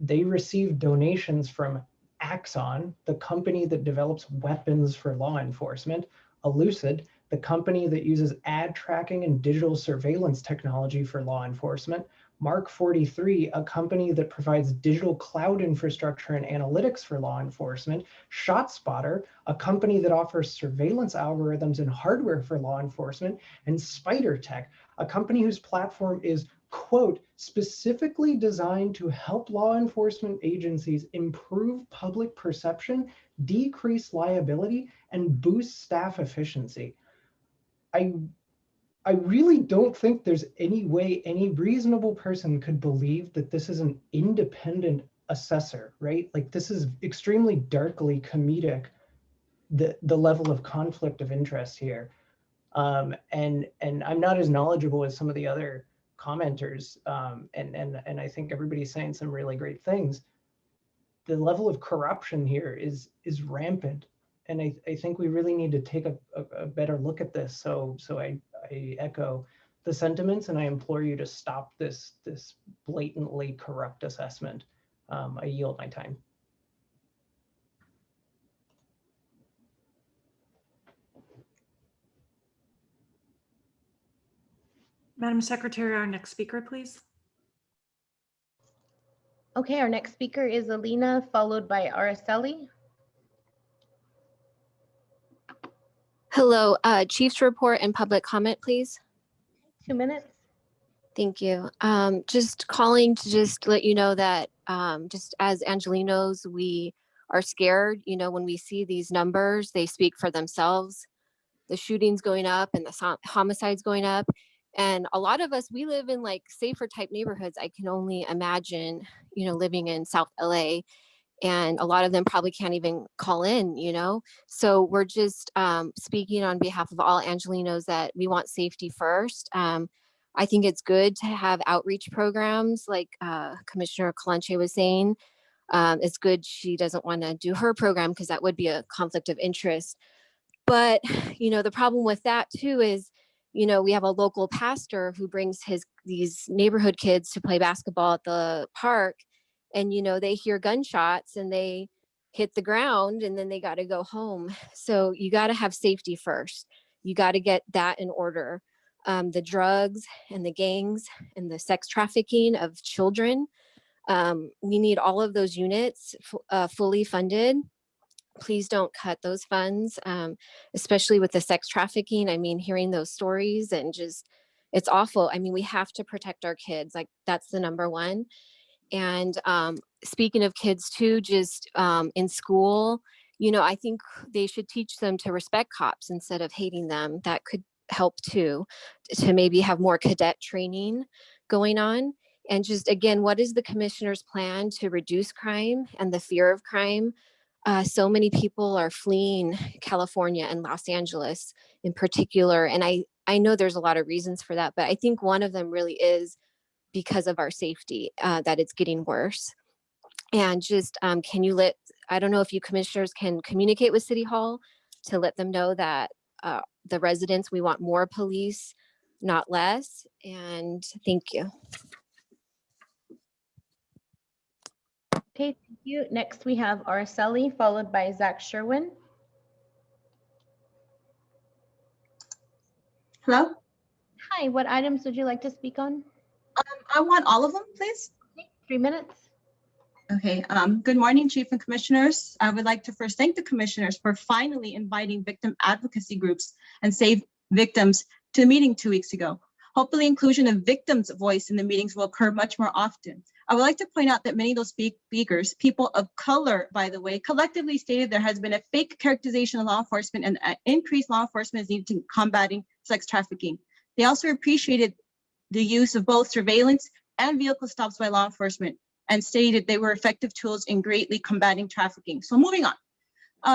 they receive donations from Axon, the company that develops weapons for law enforcement, Elucid, the company that uses ad tracking and digital surveillance technology for law enforcement, Mark 43, a company that provides digital cloud infrastructure and analytics for law enforcement, ShotSpotter, a company that offers surveillance algorithms and hardware for law enforcement, and SpiderTech, a company whose platform is, quote, specifically designed to help law enforcement agencies improve public perception, decrease liability, and boost staff efficiency. I really don't think there's any way any reasonable person could believe that this is an independent assessor, right? Like, this is extremely darkly comedic, the level of conflict of interest here. And I'm not as knowledgeable as some of the other commenters, and I think everybody's saying some really great things. The level of corruption here is rampant, and I think we really need to take a better look at this. So I echo the sentiments, and I implore you to stop this blatantly corrupt assessment. I yield my time. Madam Secretary, our next speaker, please. Okay, our next speaker is Alina, followed by Araceli. Hello, Chief's report and public comment, please. 2 minutes. Thank you. Just calling to just let you know that just as Angelinos, we are scared, you know, when we see these numbers, they speak for themselves. The shootings going up and the homicides going up. And a lot of us, we live in like safer type neighborhoods. I can only imagine, you know, living in South LA. And a lot of them probably can't even call in, you know? So we're just speaking on behalf of all Angelinos that we want safety first. I think it's good to have outreach programs like Commissioner Calanche was saying. It's good she doesn't want to do her program because that would be a conflict of interest. But, you know, the problem with that too is, you know, we have a local pastor who brings these neighborhood kids to play basketball at the park. And, you know, they hear gunshots and they hit the ground and then they got to go home. So you got to have safety first. You got to get that in order. The drugs and the gangs and the sex trafficking of children. We need all of those units fully funded. Please don't cut those funds, especially with the sex trafficking. I mean, hearing those stories and just, it's awful. I mean, we have to protect our kids. Like, that's the number one. And speaking of kids too, just in school, you know, I think they should teach them to respect cops instead of hating them. That could help too, to maybe have more cadet training going on. And just, again, what is the commissioner's plan to reduce crime and the fear of crime? So many people are fleeing California and Los Angeles in particular. And I know there's a lot of reasons for that, but I think one of them really is because of our safety, that it's getting worse. And just, can you I don't know if you commissioners can communicate with City Hall to let them know that the residents, we want more police, not less. And thank you. Okay, thank you. Next, we have Araceli, followed by Zach Sherwin. Hello? Hi, what items would you like to speak on? I want all of them, please. Okay, 3 minutes. Okay, good morning, Chief and Commissioners. I would like to first thank the commissioners for finally inviting victim advocacy groups and Save Victims to the meeting 2 weeks ago. Hopefully, inclusion of victims' voice in the meetings will occur much more often. I would like to point out that many of those speakers, people of color, by the way, collectively stated there has been a fake characterization of law enforcement and increased law enforcement is needed to combating sex trafficking. They also appreciated the use of both surveillance and vehicle stops by law enforcement, and stated they were effective tools in greatly combating trafficking. So moving on.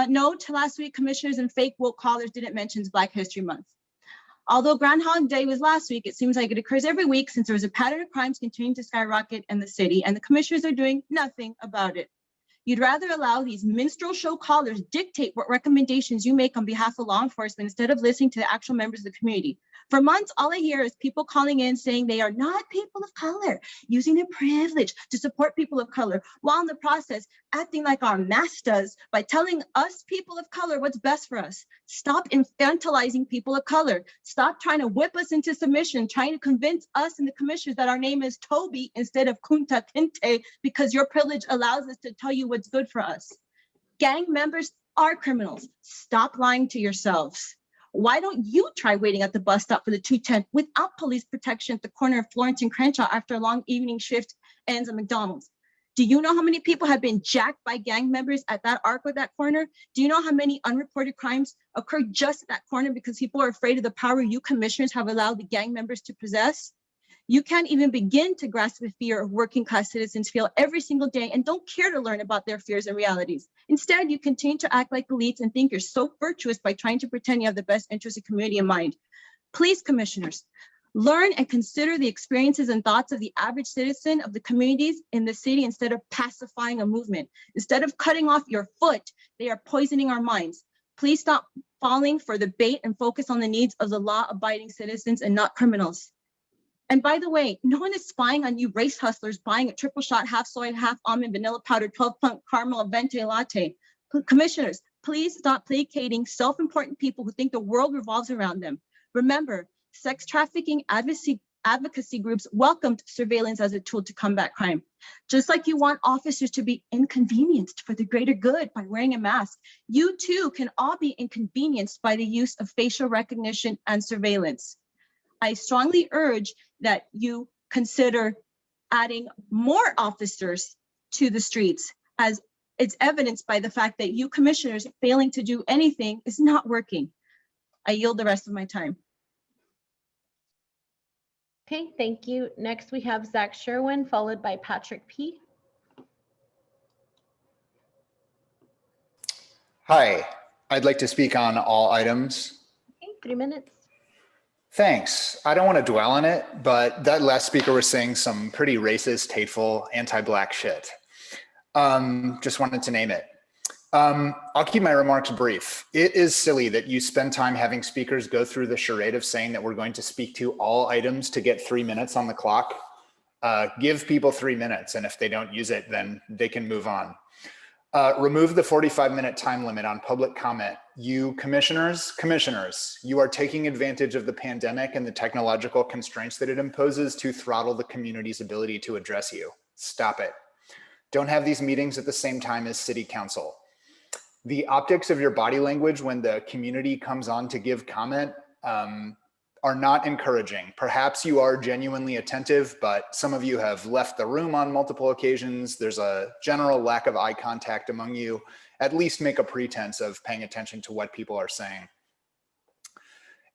Note last week, commissioners and fake woke callers didn't mention Black History Month. Although Groundhog Day was last week, it seems like it occurs every week since there was a pattern of crimes continuing to skyrocket in the city, and the commissioners are doing nothing about it. You'd rather allow these minstrel show callers dictate what recommendations you make on behalf of law enforcement instead of listening to the actual members of the community. For months, all I hear is people calling in saying they are not people of color, using their privilege to support people of color, while in the process acting like our masters by telling us people of color what's best for us. Stop infantilizing people of color. Stop trying to whip us into submission, trying to convince us and the commissioners that our name is Toby instead of Kunta Kinte because your privilege allows us to tell you what's good for us. Gang members are criminals. Stop lying to yourselves. Why don't you try waiting at the bus stop for the 210 without police protection at the corner of Florence and Crenshaw after a long evening shift ends at McDonald's? Do you know how many people have been jacked by gang members at that arc or that corner? Do you know how many unreported crimes occur just at that corner because people are afraid of the power you commissioners have allowed the gang members to possess? You can't even begin to grasp the fear of working class citizens feel every single day and don't care to learn about their fears and realities. Instead, you continue to act like elites and think you're so virtuous by trying to pretend you have the best interest of the community in mind. Please, commissioners, learn and consider the experiences and thoughts of the average citizen of the communities in the city instead of pacifying a movement. Instead of cutting off your foot, they are poisoning our minds. Please stop falling for the bait and focus on the needs of the law-abiding citizens and not criminals. And by the way, no one is spying on you race hustlers buying a triple shot, half soy, half almond, vanilla powder, 12-pump caramel venti latte. Commissioners, please stop placating self-important people who think the world revolves around them. Remember, sex trafficking advocacy groups welcomed surveillance as a tool to combat crime. Just like you want officers to be inconvenienced for the greater good by wearing a mask, you too can all be inconvenienced by the use of facial recognition and surveillance. I strongly urge that you consider adding more officers to the streets, as it's evidenced by the fact that you commissioners failing to do anything is not working. I yield the rest of my time. Okay, thank you. Next, we have Zach Sherwin, followed by Patrick P. Hi, I'd like to speak on all items. Okay, 3 minutes. Thanks. I don't want to dwell on it, but that last speaker was saying some pretty racist, hateful, anti-Black shit. Just wanted to name it. I'll keep my remarks brief. It is silly that you spend time having speakers go through the charade of saying that we're going to speak to all items to get 3 minutes on the clock. Give people 3 minutes, and if they don't use it, then they can move on. Remove the 45-minute time limit on public comment. You commissioners, you are taking advantage of the pandemic and the technological constraints that it imposes to throttle the community's ability to address you. Stop it. Don't have these meetings at the same time as city council. The optics of your body language when the community comes on to give comment are not encouraging. Perhaps you are genuinely attentive, but some of you have left the room on multiple occasions. There's a general lack of eye contact among you. At least make a pretense of paying attention to what people are saying.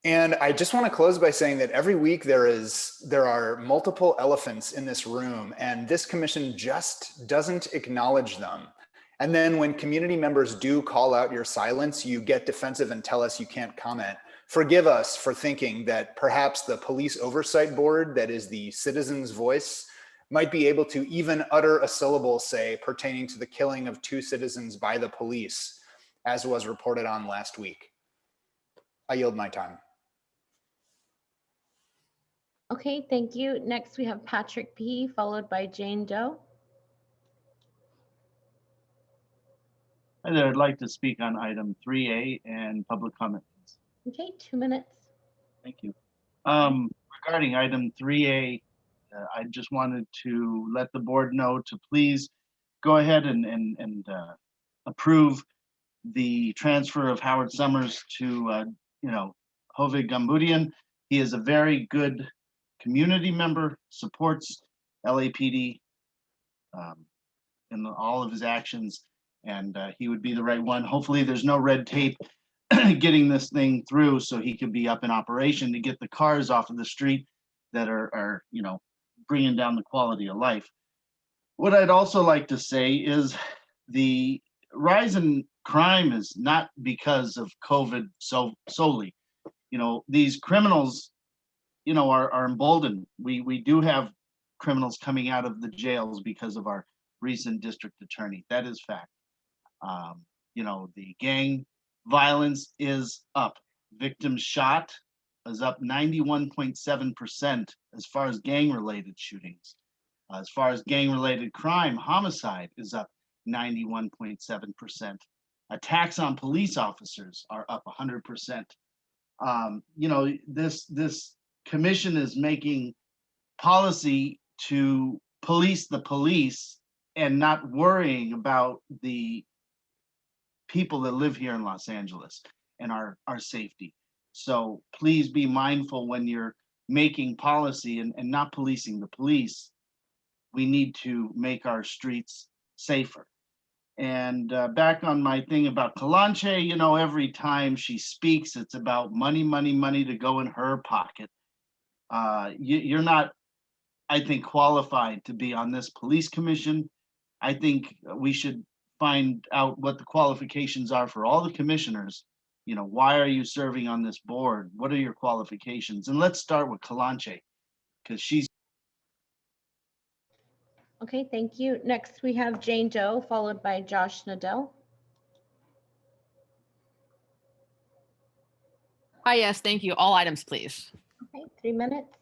And I just want to close by saying that every week there are multiple elephants in this room, and this commission just doesn't acknowledge them. And then when community members do call out your silence, you get defensive and tell us you can't comment. Forgive us for thinking that perhaps the police oversight board, that is the citizens' voice, might be able to even utter a syllable, say, pertaining to the killing of 2 citizens by the police, as was reported on last week. I yield my time. Okay, thank you. Next, we have Patrick P, followed by Jane Doe. Hi there, I'd like to speak on item 3A and public comment. Okay, 2 minutes. Thank you. Regarding item 3A, I just wanted to let the board know to please go ahead and approve the transfer of Howard Sommers to, Hovig Gamboudian. He is a very good community member, supports LAPD in all of his actions, and he would be the right one. Hopefully there's no red tape getting this thing through so he could be up in operation to get the cars off of the street that are bringing down the quality of life. What I'd also like to say is the rise in crime is not because of COVID solely. These criminals, are emboldened. We do have criminals coming out of the jails because of our recent district attorney. That is fact. The gang violence is up. Victims shot is up 91.7% as far as gang-related shootings. As far as gang-related crime, homicide is up 91.7%. Attacks on police officers are up 100%. This commission is making policy to police the police and not worrying about the people that live here in Los Angeles and our safety. So please be mindful when you're making policy and not policing the police. We need to make our streets safer. And back on my thing about Kalanche, every time she speaks, it's about money, money, money to go in her pocket. You're not, I think, qualified to be on this police commission. I think we should find out what the qualifications are for all the commissioners. Why are you serving on this board? What are your qualifications? And let's start with Kalanche, because she's. Okay, thank you. Next, we have Jane Doe, followed by Josh Nadell. Hi, yes, thank you. All items, please. Okay, 3 minutes.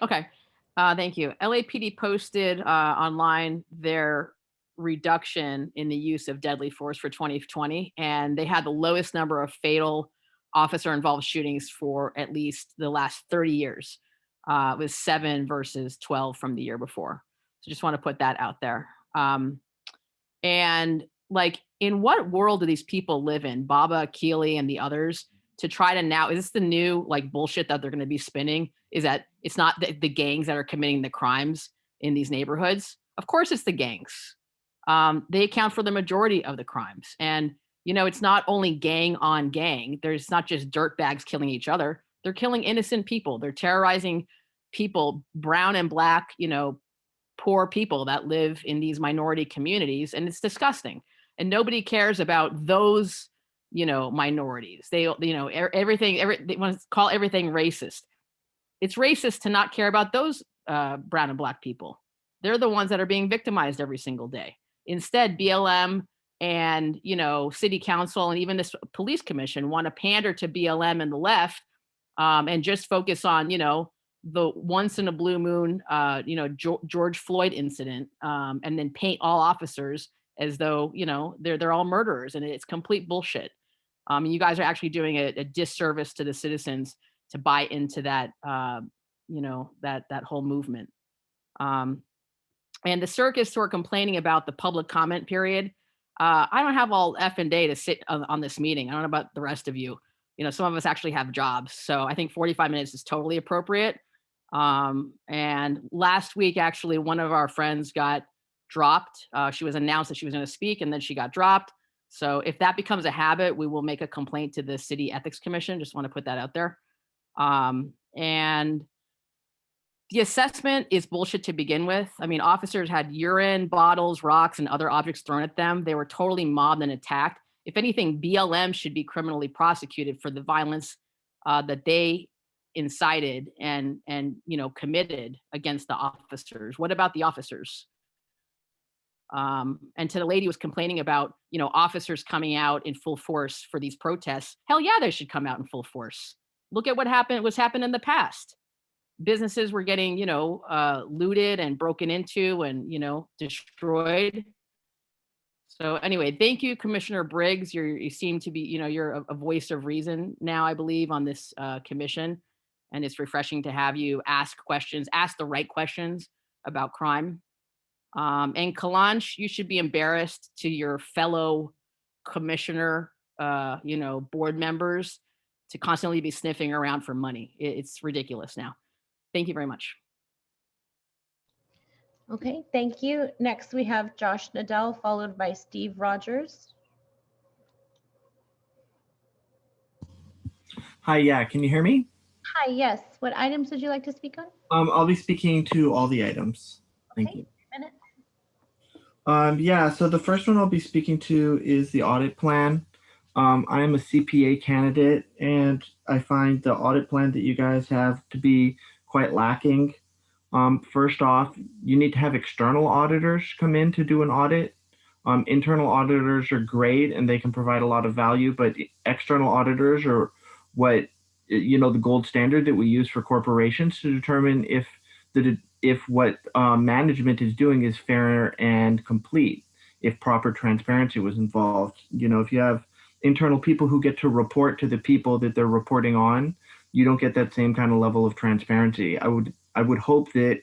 Okay, thank you. LAPD posted online their reduction in the use of deadly force for 2020, and they had the lowest number of fatal officer-involved shootings for at least the last 30 years. It was 7 versus 12 from the year before. So just want to put that out there. And like, in what world do these people live in, Baba, Keely, and the others, to try to now, is this the new like bullshit that they're going to be spinning? Is that it's not the gangs that are committing the crimes in these neighborhoods? Of course it's the gangs. They account for the majority of the crimes. And, it's not only gang on gang. There's not just dirtbags killing each other. They're killing innocent people. They're terrorizing people, brown and black, poor people that live in these minority communities. And it's disgusting. And nobody cares about those, minorities. They want to call everything racist. It's racist to not care about those brown and black people. They're the ones that are being victimized every single day. Instead, BLM and, city council and even this police commission want to pander to BLM and the left and just focus on, the once in a blue moon, George Floyd incident, and then paint all officers as though, they're all murderers, and it's complete bullshit. You guys are actually doing a disservice to the citizens to buy into that, that whole movement. And the circus who are complaining about the public comment period, I don't have all effing day to sit on this meeting. I don't know about the rest of you. Some of us actually have jobs, so I think 45 minutes is totally appropriate. And last week, actually, one of our friends got dropped. She was announced that she was going to speak, and then she got dropped. So if that becomes a habit, we will make a complaint to the City Ethics Commission. Just want to put that out there. And the assessment is bullshit to begin with. I mean, officers had urine, bottles, rocks, and other objects thrown at them. They were totally mobbed and attacked. If anything, BLM should be criminally prosecuted for the violence that they incited and committed against the officers. What about the officers? And to the lady who was complaining about, officers coming out in full force for these protests. Hell yeah, they should come out in full force. Look at what's happened in the past. Businesses were getting, looted and broken into and, destroyed. So anyway, thank you, Commissioner Briggs. You seem to be, you're a voice of reason now, I believe, on this commission. And it's refreshing to have you ask the right questions about crime. And Kalanch, you should be embarrassed to your fellow commissioner, board members to constantly be sniffing around for money. It's ridiculous now. Thank you very much. Okay, thank you. Next, we have Josh Nadell, followed by Steve Rogers. Hi, yeah, can you hear me? Hi, yes. What items would you like to speak on? I'll be speaking to all the items. Thank you. Minute. Yeah, so the first one I'll be speaking to is the audit plan. I am a CPA candidate, and I find the audit plan that you guys have to be quite lacking. First off, you need to have external auditors come in to do an audit. Internal auditors are great and they can provide a lot of value, but external auditors are what, the gold standard that we use for corporations to determine if what management is doing is fair and complete, if proper transparency was involved. If you have internal people who get to report to the people that they're reporting on, you don't get that same kind of level of transparency. I would hope that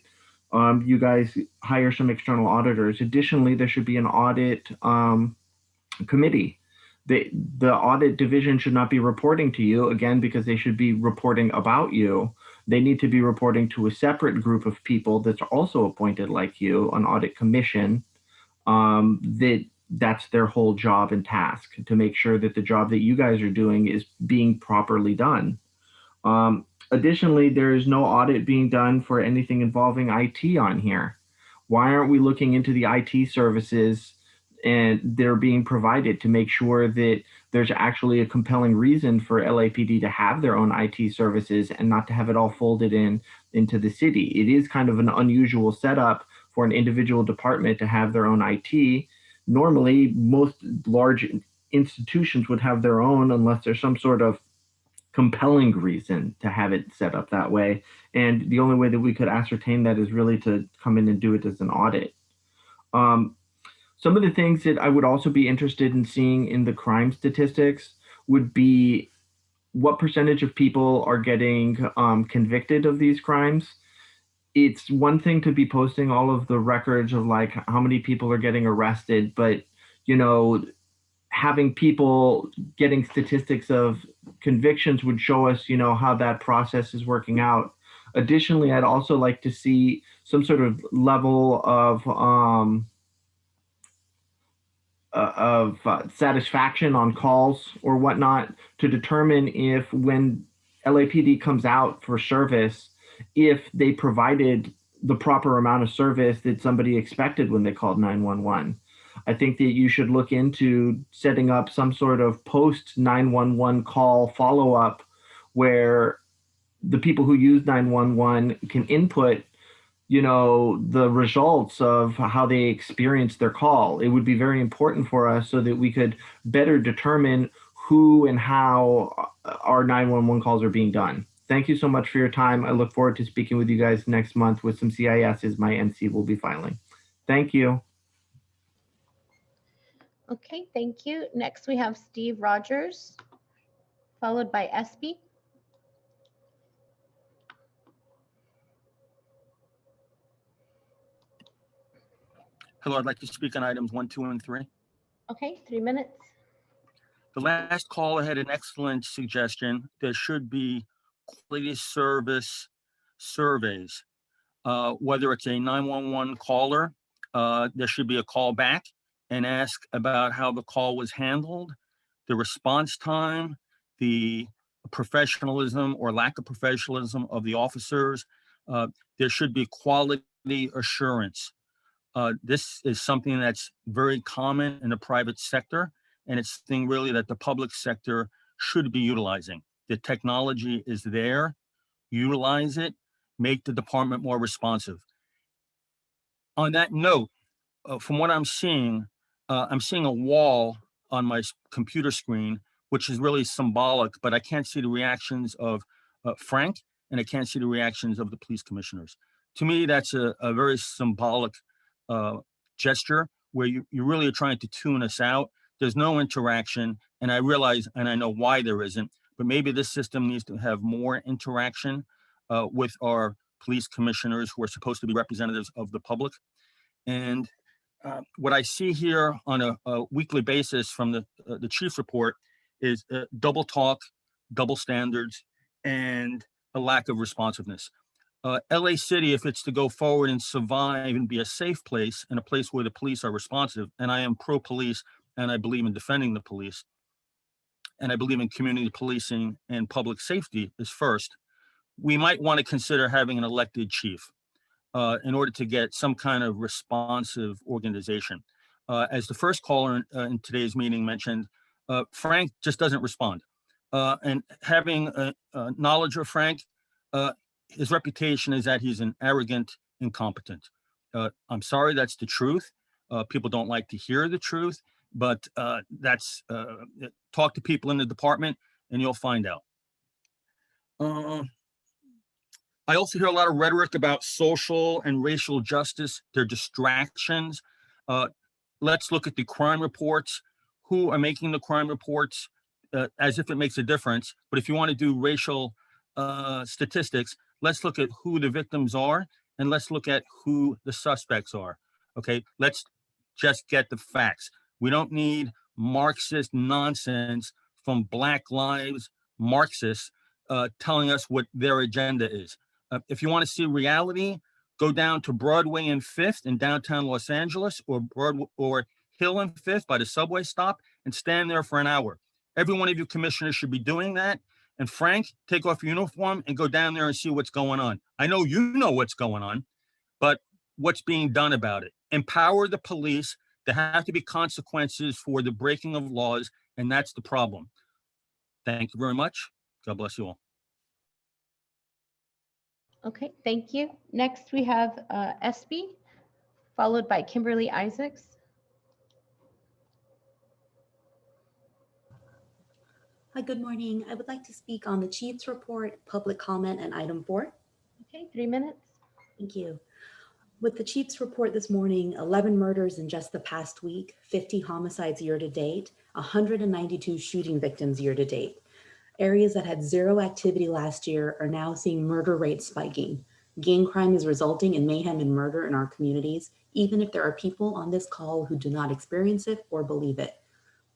you guys hire some external auditors. Additionally, there should be an audit committee. The audit division should not be reporting to you, again, because they should be reporting about you. They need to be reporting to a separate group of people that's also appointed like you, an audit commission, that's their whole job and task, to make sure that the job that you guys are doing is being properly done. Additionally, there is no audit being done for anything involving IT on here. Why aren't we looking into the IT services and they're being provided to make sure that there's actually a compelling reason for LAPD to have their own IT services and not to have it all folded into the city? It is kind of an unusual setup for an individual department to have their own IT. Normally, most large institutions would have their own unless there's some sort of compelling reason to have it set up that way. And the only way that we could ascertain that is really to come in and do it as an audit. Some of the things that I would also be interested in seeing in the crime statistics would be what percentage of people are getting convicted of these crimes. It's one thing to be posting all of the records of like how many people are getting arrested, but having people getting statistics of convictions would show us, how that process is working out. Additionally, I'd also like to see some sort of level of satisfaction on calls or whatnot to determine if when LAPD comes out for service, if they provided the proper amount of service that somebody expected when they called 911. I think that you should look into setting up some sort of post 911 call follow-up where the people who use 911 can input, the results of how they experienced their call. It would be very important for us so that we could better determine who and how our 911 calls are being done. Thank you so much for your time. I look forward to speaking with you guys next month with some CISs my NC will be filing. Thank you. Okay, thank you. Next, we have Steve Rogers, followed by SB. Hello, I'd like to speak on items 1, 2, and 3. Okay, 3 minutes. The last caller had an excellent suggestion. There should be quality service surveys. Whether it's a 911 caller, there should be a call back and ask about how the call was handled, the response time, the professionalism or lack of professionalism of the officers. There should be quality assurance. This is something that's very common in the private sector, and it's something really that the public sector should be utilizing. The technology is there, utilize it, make the department more responsive. On that note, from what I'm seeing a wall on my computer screen, which is really symbolic, but I can't see the reactions of Frank, and I can't see the reactions of the police commissioners. To me, that's a very symbolic gesture where you really are trying to tune us out. There's no interaction, and I realize, and I know why there isn't, but maybe this system needs to have more interaction with our police commissioners who are supposed to be representatives of the public. And what I see here on a weekly basis from the chief's report is double talk, double standards, and a lack of responsiveness. LA City, if it's to go forward and survive and be a safe place and a place where the police are responsive, and I am pro-police and I believe in defending the police, and I believe in community policing and public safety is first, we might want to consider having an elected chief in order to get some kind of responsive organization. As the first caller in today's meeting mentioned, Frank just doesn't respond. And having knowledge of Frank, his reputation is that he's an arrogant, incompetent. I'm sorry, that's the truth. People don't like to hear the truth, but that's talk to people in the department and you'll find out. I also hear a lot of rhetoric about social and racial justice. They're distractions. Let's look at the crime reports. Who are making the crime reports as if it makes a difference. But if you want to do racial statistics, let's look at who the victims are and let's look at who the suspects are. Okay, let's just get the facts. We don't need Marxist nonsense from Black Lives Marxists telling us what their agenda is. If you want to see reality, go down to Broadway and 5th in downtown Los Angeles or Hill and 5th by the subway stop and stand there for an hour. Every one of you commissioners should be doing that. And Frank, take off your uniform and go down there and see what's going on. I know you know what's going on, but what's being done about it? Empower the police. There have to be consequences for the breaking of laws, and that's the problem. Thank you very much. God bless you all. Okay, thank you. Next, we have SB, followed by Kimberly Isaacs. Hi, good morning. I would like to speak on the Chief's report, public comment, and item 4. Okay, 3 minutes. Thank you. With the Chief's report this morning, 11 murders in just the past week, 50 homicides year to date, 192 shooting victims year to date. Areas that had zero activity last year are now seeing murder rates spiking. Gang crime is resulting in mayhem and murder in our communities, even if there are people on this call who do not experience it or believe it.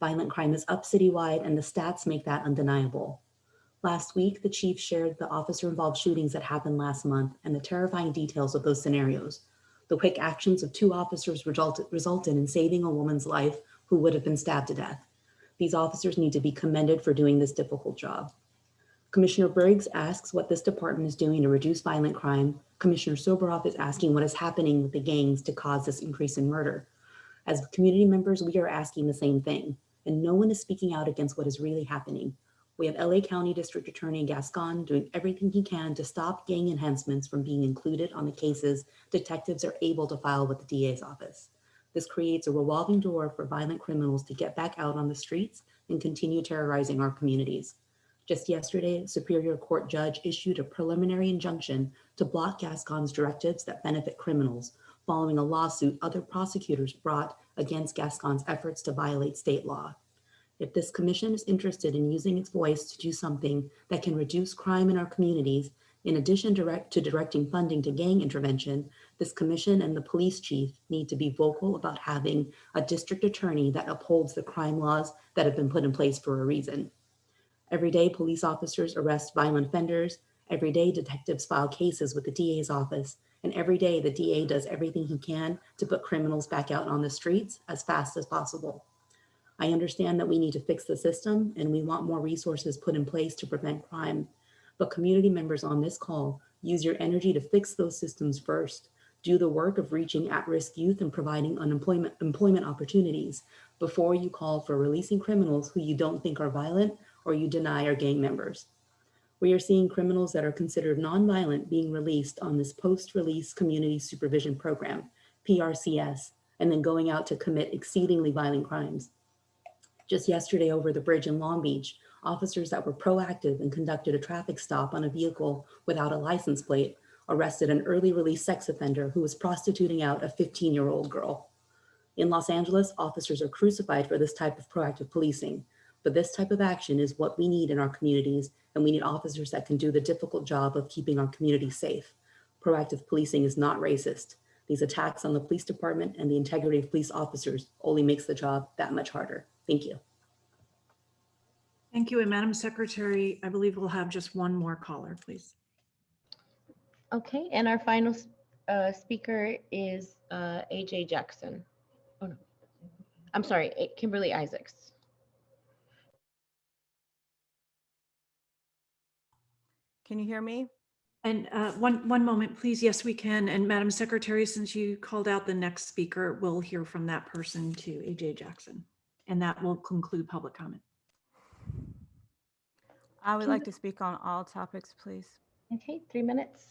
Violent crime is up citywide, and the stats make that undeniable. Last week, the chief shared the officer-involved shootings that happened last month and the terrifying details of those scenarios. The quick actions of 2 officers resulted in saving a woman's life who would have been stabbed to death. These officers need to be commended for doing this difficult job. Commissioner Briggs asks what this department is doing to reduce violent crime. Commissioner Soboroff is asking what is happening with the gangs to cause this increase in murder. As community members, we are asking the same thing, and no one is speaking out against what is really happening. We have LA County District Attorney Gascon doing everything he can to stop gang enhancements from being included on the cases detectives are able to file with the DA's office. This creates a revolving door for violent criminals to get back out on the streets and continue terrorizing our communities. Just yesterday, a Superior Court judge issued a preliminary injunction to block Gascon's directives that benefit criminals, following a lawsuit other prosecutors brought against Gascon's efforts to violate state law. If this commission is interested in using its voice to do something that can reduce crime in our communities, in addition to directing funding to gang intervention, this commission and the police chief need to be vocal about having a district attorney that upholds the crime laws that have been put in place for a reason. Every day, police officers arrest violent offenders. Every day, detectives file cases with the DA's office. And every day, the DA does everything he can to put criminals back out on the streets as fast as possible. I understand that we need to fix the system and we want more resources put in place to prevent crime. But community members on this call, use your energy to fix those systems first. Do the work of reaching at-risk youth and providing employment opportunities before you call for releasing criminals who you don't think are violent or you deny are gang members. We are seeing criminals that are considered nonviolent being released on this post-release community supervision program, PRCS, and then going out to commit exceedingly violent crimes. Just yesterday over the bridge in Long Beach, officers that were proactive and conducted a traffic stop on a vehicle without a license plate arrested an early release sex offender who was prostituting out a 15-year-old girl. In Los Angeles, officers are crucified for this type of proactive policing, but this type of action is what we need in our communities, and we need officers that can do the difficult job of keeping our community safe. Proactive policing is not racist. These attacks on the police department and the integrity of police officers only makes the job that much harder. Thank you. Thank you. And Madam Secretary, I believe we'll have just one more caller, please. Okay, and our final speaker is AJ Jackson. Oh no, I'm sorry, Kimberly Isaacs. Can you hear me? And one moment, please. Yes, we can. And Madam Secretary, since you called out the next speaker, we'll hear from that person too, AJ Jackson. And that will conclude public comment. I would like to speak on all topics, please. Okay, 3 minutes.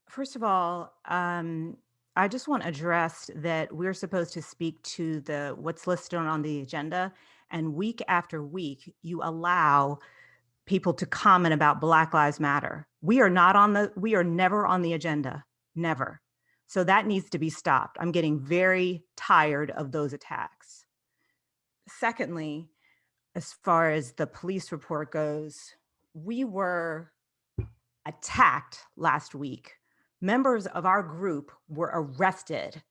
First of all, I just want to address that we're supposed to speak to what's listed on the agenda, and week after week, you allow people to comment about Black Lives Matter. We are never on the agenda, never. So that needs to be stopped. I'm getting very tired of those attacks. Secondly, as far as the police report goes, we were attacked last week. Members of our group were arrested.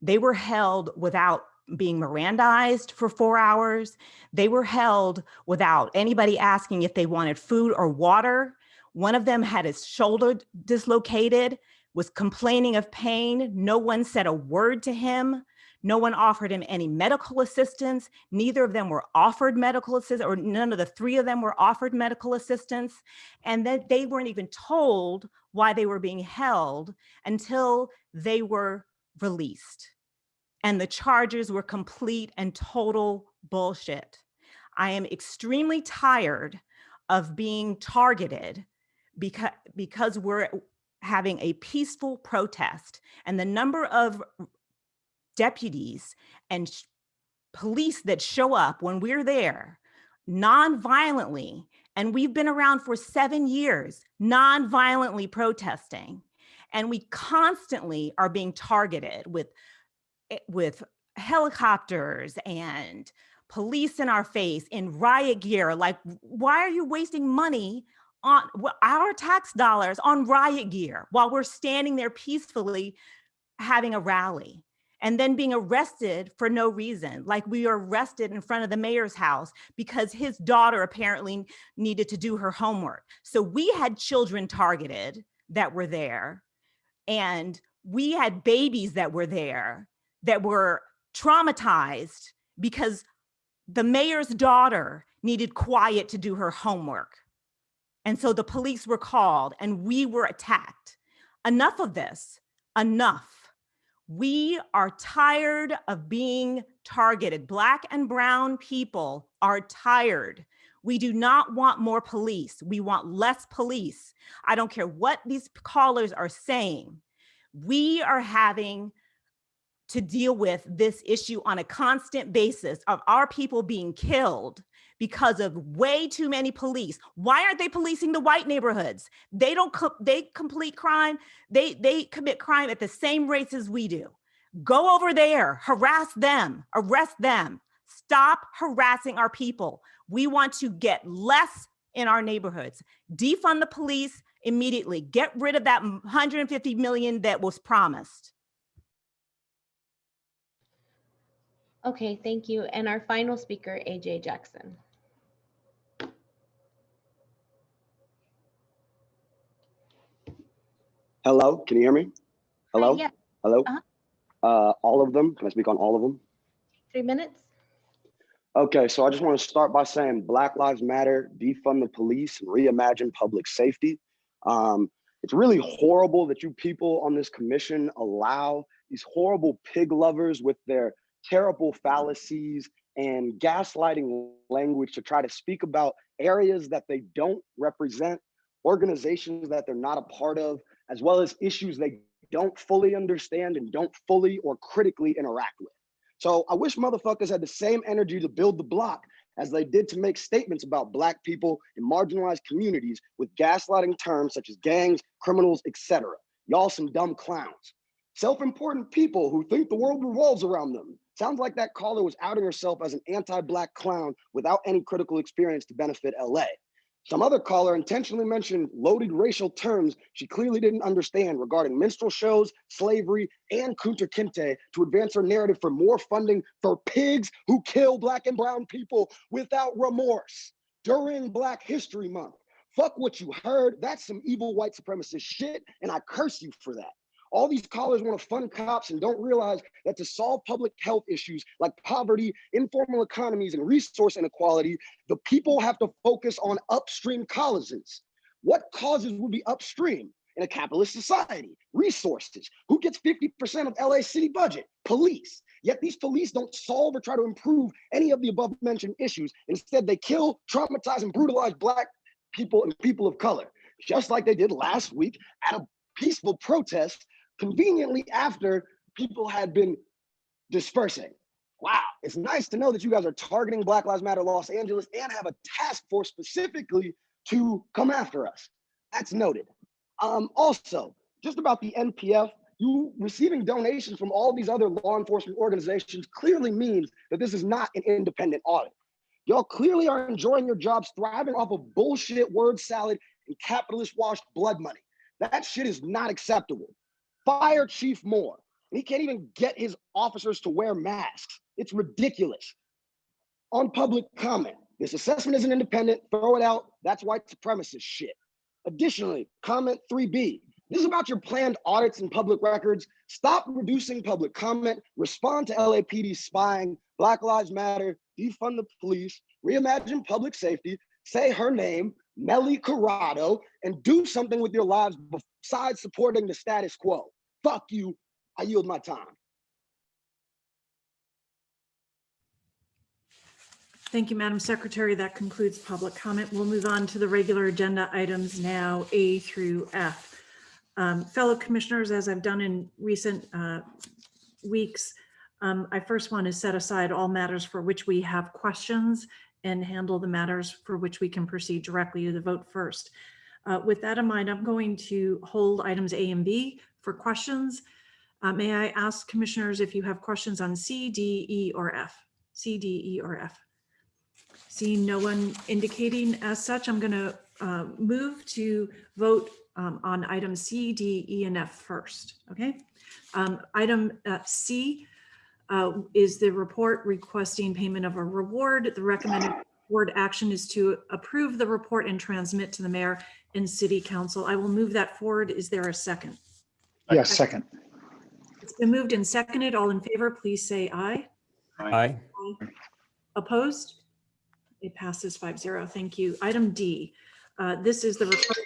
They were held without being Mirandized for 4 hours. They were held without anybody asking if they wanted food or water. One of them had his shoulder dislocated, was complaining of pain. No one said a word to him. No one offered him any medical assistance. Neither of them were offered medical assistance, or none of the three of them were offered medical assistance. And that they weren't even told why they were being held until they were released. And the charges were complete and total bullshit. I am extremely tired of being targeted because we're having a peaceful protest, and the number of deputies and police that show up when we're there non-violently, and we've been around for 7 years non-violently protesting, and we constantly are being targeted with helicopters and police in our face in riot gear. Like, why are you wasting money on our tax dollars on riot gear while we're standing there peacefully having a rally, and then being arrested for no reason? Like, we were arrested in front of the mayor's house because his daughter apparently needed to do her homework. So we had children targeted that were there, and we had babies that were there that were traumatized because the mayor's daughter needed quiet to do her homework. And so the police were called and we were attacked. Enough of this, enough. We are tired of being targeted. Black and brown people are tired. We do not want more police. We want less police. I don't care what these callers are saying. We are having to deal with this issue on a constant basis of our people being killed because of way too many police. Why aren't they policing the white neighborhoods? They complete crime. They commit crime at the same rates as we do. Go over there, harass them, arrest them. Stop harassing our people. We want to get less in our neighborhoods. Defund the police immediately. Get rid of that $150 million that was promised. Okay, thank you. And our final speaker, AJ Jackson. Hello, can you hear me? Hello? Yeah. Hello? All of them? Can I speak on all of them? 3 minutes. Okay, so I just want to start by saying Black Lives Matter, defund the police, and reimagine public safety. It's really horrible that you people on this commission allow these horrible pig lovers with their terrible fallacies and gaslighting language to try to speak about areas that they don't represent, organizations that they're not a part of, as well as issues they don't fully understand and don't fully or critically interact with. So I wish motherfuckers had the same energy to build the block as they did to make statements about Black people in marginalized communities with gaslighting terms such as gangs, criminals, etc. Y'all some dumb clowns. Self-important people who think the world revolves around them. Sounds like that caller was outing herself as an anti-Black clown without any critical experience to benefit LA. Some other caller intentionally mentioned loaded racial terms she clearly didn't understand regarding minstrel shows, slavery, and Kunta Kinte to advance her narrative for more funding for pigs who kill Black and brown people without remorse during Black History Month. Fuck what you heard. That's some evil white supremacist shit, and I curse you for that. All these callers want to fund cops and don't realize that to solve public health issues like poverty, informal economies, and resource inequality, the people have to focus on upstream causes. What causes would be upstream in a capitalist society? Resources. Who gets 50% of LA city budget? Police. Yet these police don't solve or try to improve any of the above mentioned issues. Instead, they kill, traumatize, and brutalize Black people and people of color, just like they did last week at a peaceful protest conveniently after people had been dispersing. Wow, it's nice to know that you guys are targeting Black Lives Matter Los Angeles and have a task force specifically to come after us. That's noted. Also, just about the NPF, you receiving donations from all these other law enforcement organizations clearly means that this is not an independent audit. Y'all clearly are enjoying your jobs, thriving off of bullshit word salad and capitalist washed blood money. That shit is not acceptable. Fire Chief Moore. And he can't even get his officers to wear masks. It's ridiculous. On public comment, this assessment isn't independent, throw it out. That's white supremacist shit. Additionally, comment 3B. This is about your planned audits and public records. Stop reducing public comment, respond to LAPD spying, Black Lives Matter, defund the police, reimagine public safety, say her name, Melly Corrado, and do something with your lives besides supporting the status quo. Fuck you. I yield my time. Thank you, Madam Secretary. That concludes public comment. We'll move on to the regular agenda items now, A through F. Fellow commissioners, as I've done in recent weeks, I first want to set aside all matters for which we have questions and handle the matters for which we can proceed directly to the vote first. With that in mind, I'm going to hold items A and B for questions. May I ask commissioners if you have questions on C, D, E, or F? C, D, E, or F? Seeing no one indicating as such, I'm going to move to vote on items C, D, E, and F first. Okay. Item C is the report requesting payment of a reward. The recommended board action is to approve the report and transmit to the mayor and city council. I will move that forward. Is there a second? Yes, second. It's been moved and seconded. All in favor, please say aye. Aye. Opposed? It passes 5-0. Thank you. Item D. This is the request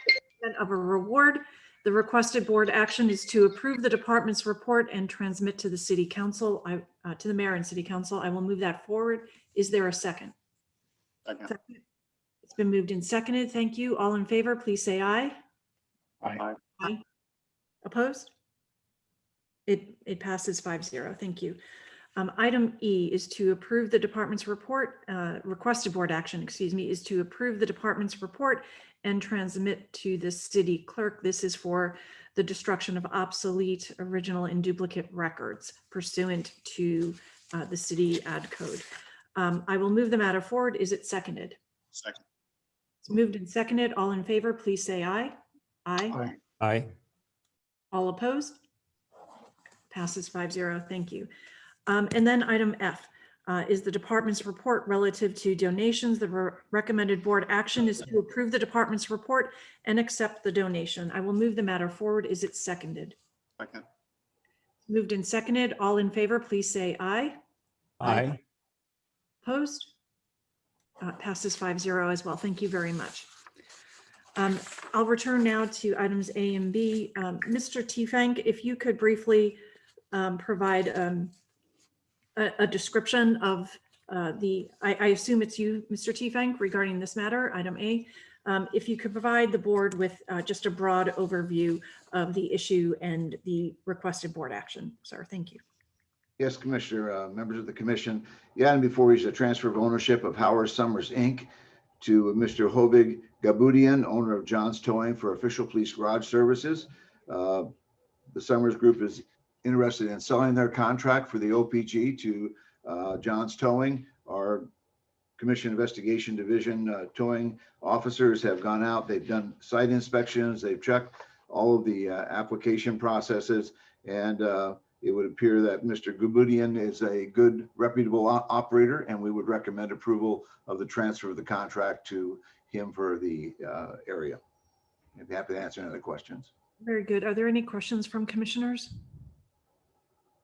of a reward. The requested board action is to approve the department's report and transmit to the city council, to the mayor and city council. I will move that forward. Is there a second? Second. It's been moved and seconded. Thank you. All in favor, please say aye. Aye. Aye. Opposed? It passes 5-0. Thank you. Item E is to approve the department's report, requested board action, excuse me, is to approve the department's report and transmit to the city clerk. This is for the destruction of obsolete, original, and duplicate records pursuant to the city ad code. I will move the matter forward. Is it seconded? Second. It's moved and seconded. All in favor, please say aye. Aye. Aye. Aye. All opposed? Passes 5-0. Thank you. And then item F is the department's report relative to donations. The recommended board action is to approve the department's report and accept the donation. I will move the matter forward. Is it seconded? Second. Moved and seconded. All in favor, please say aye. Aye. Opposed? Passes 5-0 as well. Thank you very much. I'll return now to items A and B. Mr. Tiefenk, if you could briefly provide a description of I assume it's you, Mr. Tiefenk, regarding this matter, item A. If you could provide the board with just a broad overview of the issue and the requested board action, sir. Thank you. Yes, Commissioner, members of the commission. Yeah, and before is a transfer of ownership of Howard Sommers, Inc. to Mr. Hovig Gabudian, owner of John's Towing for official police garage services. The Sommers Group is interested in selling their contract for the OPG to John's Towing. Our Commission Investigation Division towing officers have gone out. They've done site inspections. They've checked all of the application processes, and it would appear that Mr. Gabudian is a good, reputable operator, and we would recommend approval of the transfer of the contract to him for the area. I'd be happy to answer any other questions. Very good. Are there any questions from commissioners?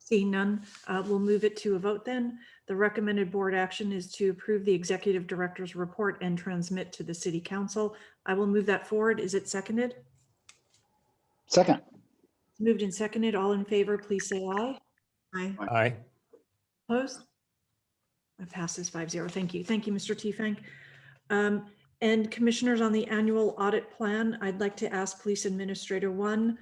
Seeing none, we'll move it to a vote then. The recommended board action is to approve the executive director's report and transmit to the city council. I will move that forward. Is it seconded? Second. Moved and seconded. All in favor, please say aye. Aye. Aye. Opposed? It passes 5-0. Thank you. Thank you, Mr. Tiefenk. And commissioners, on the annual audit plan, I'd like to ask Police Administrator 1,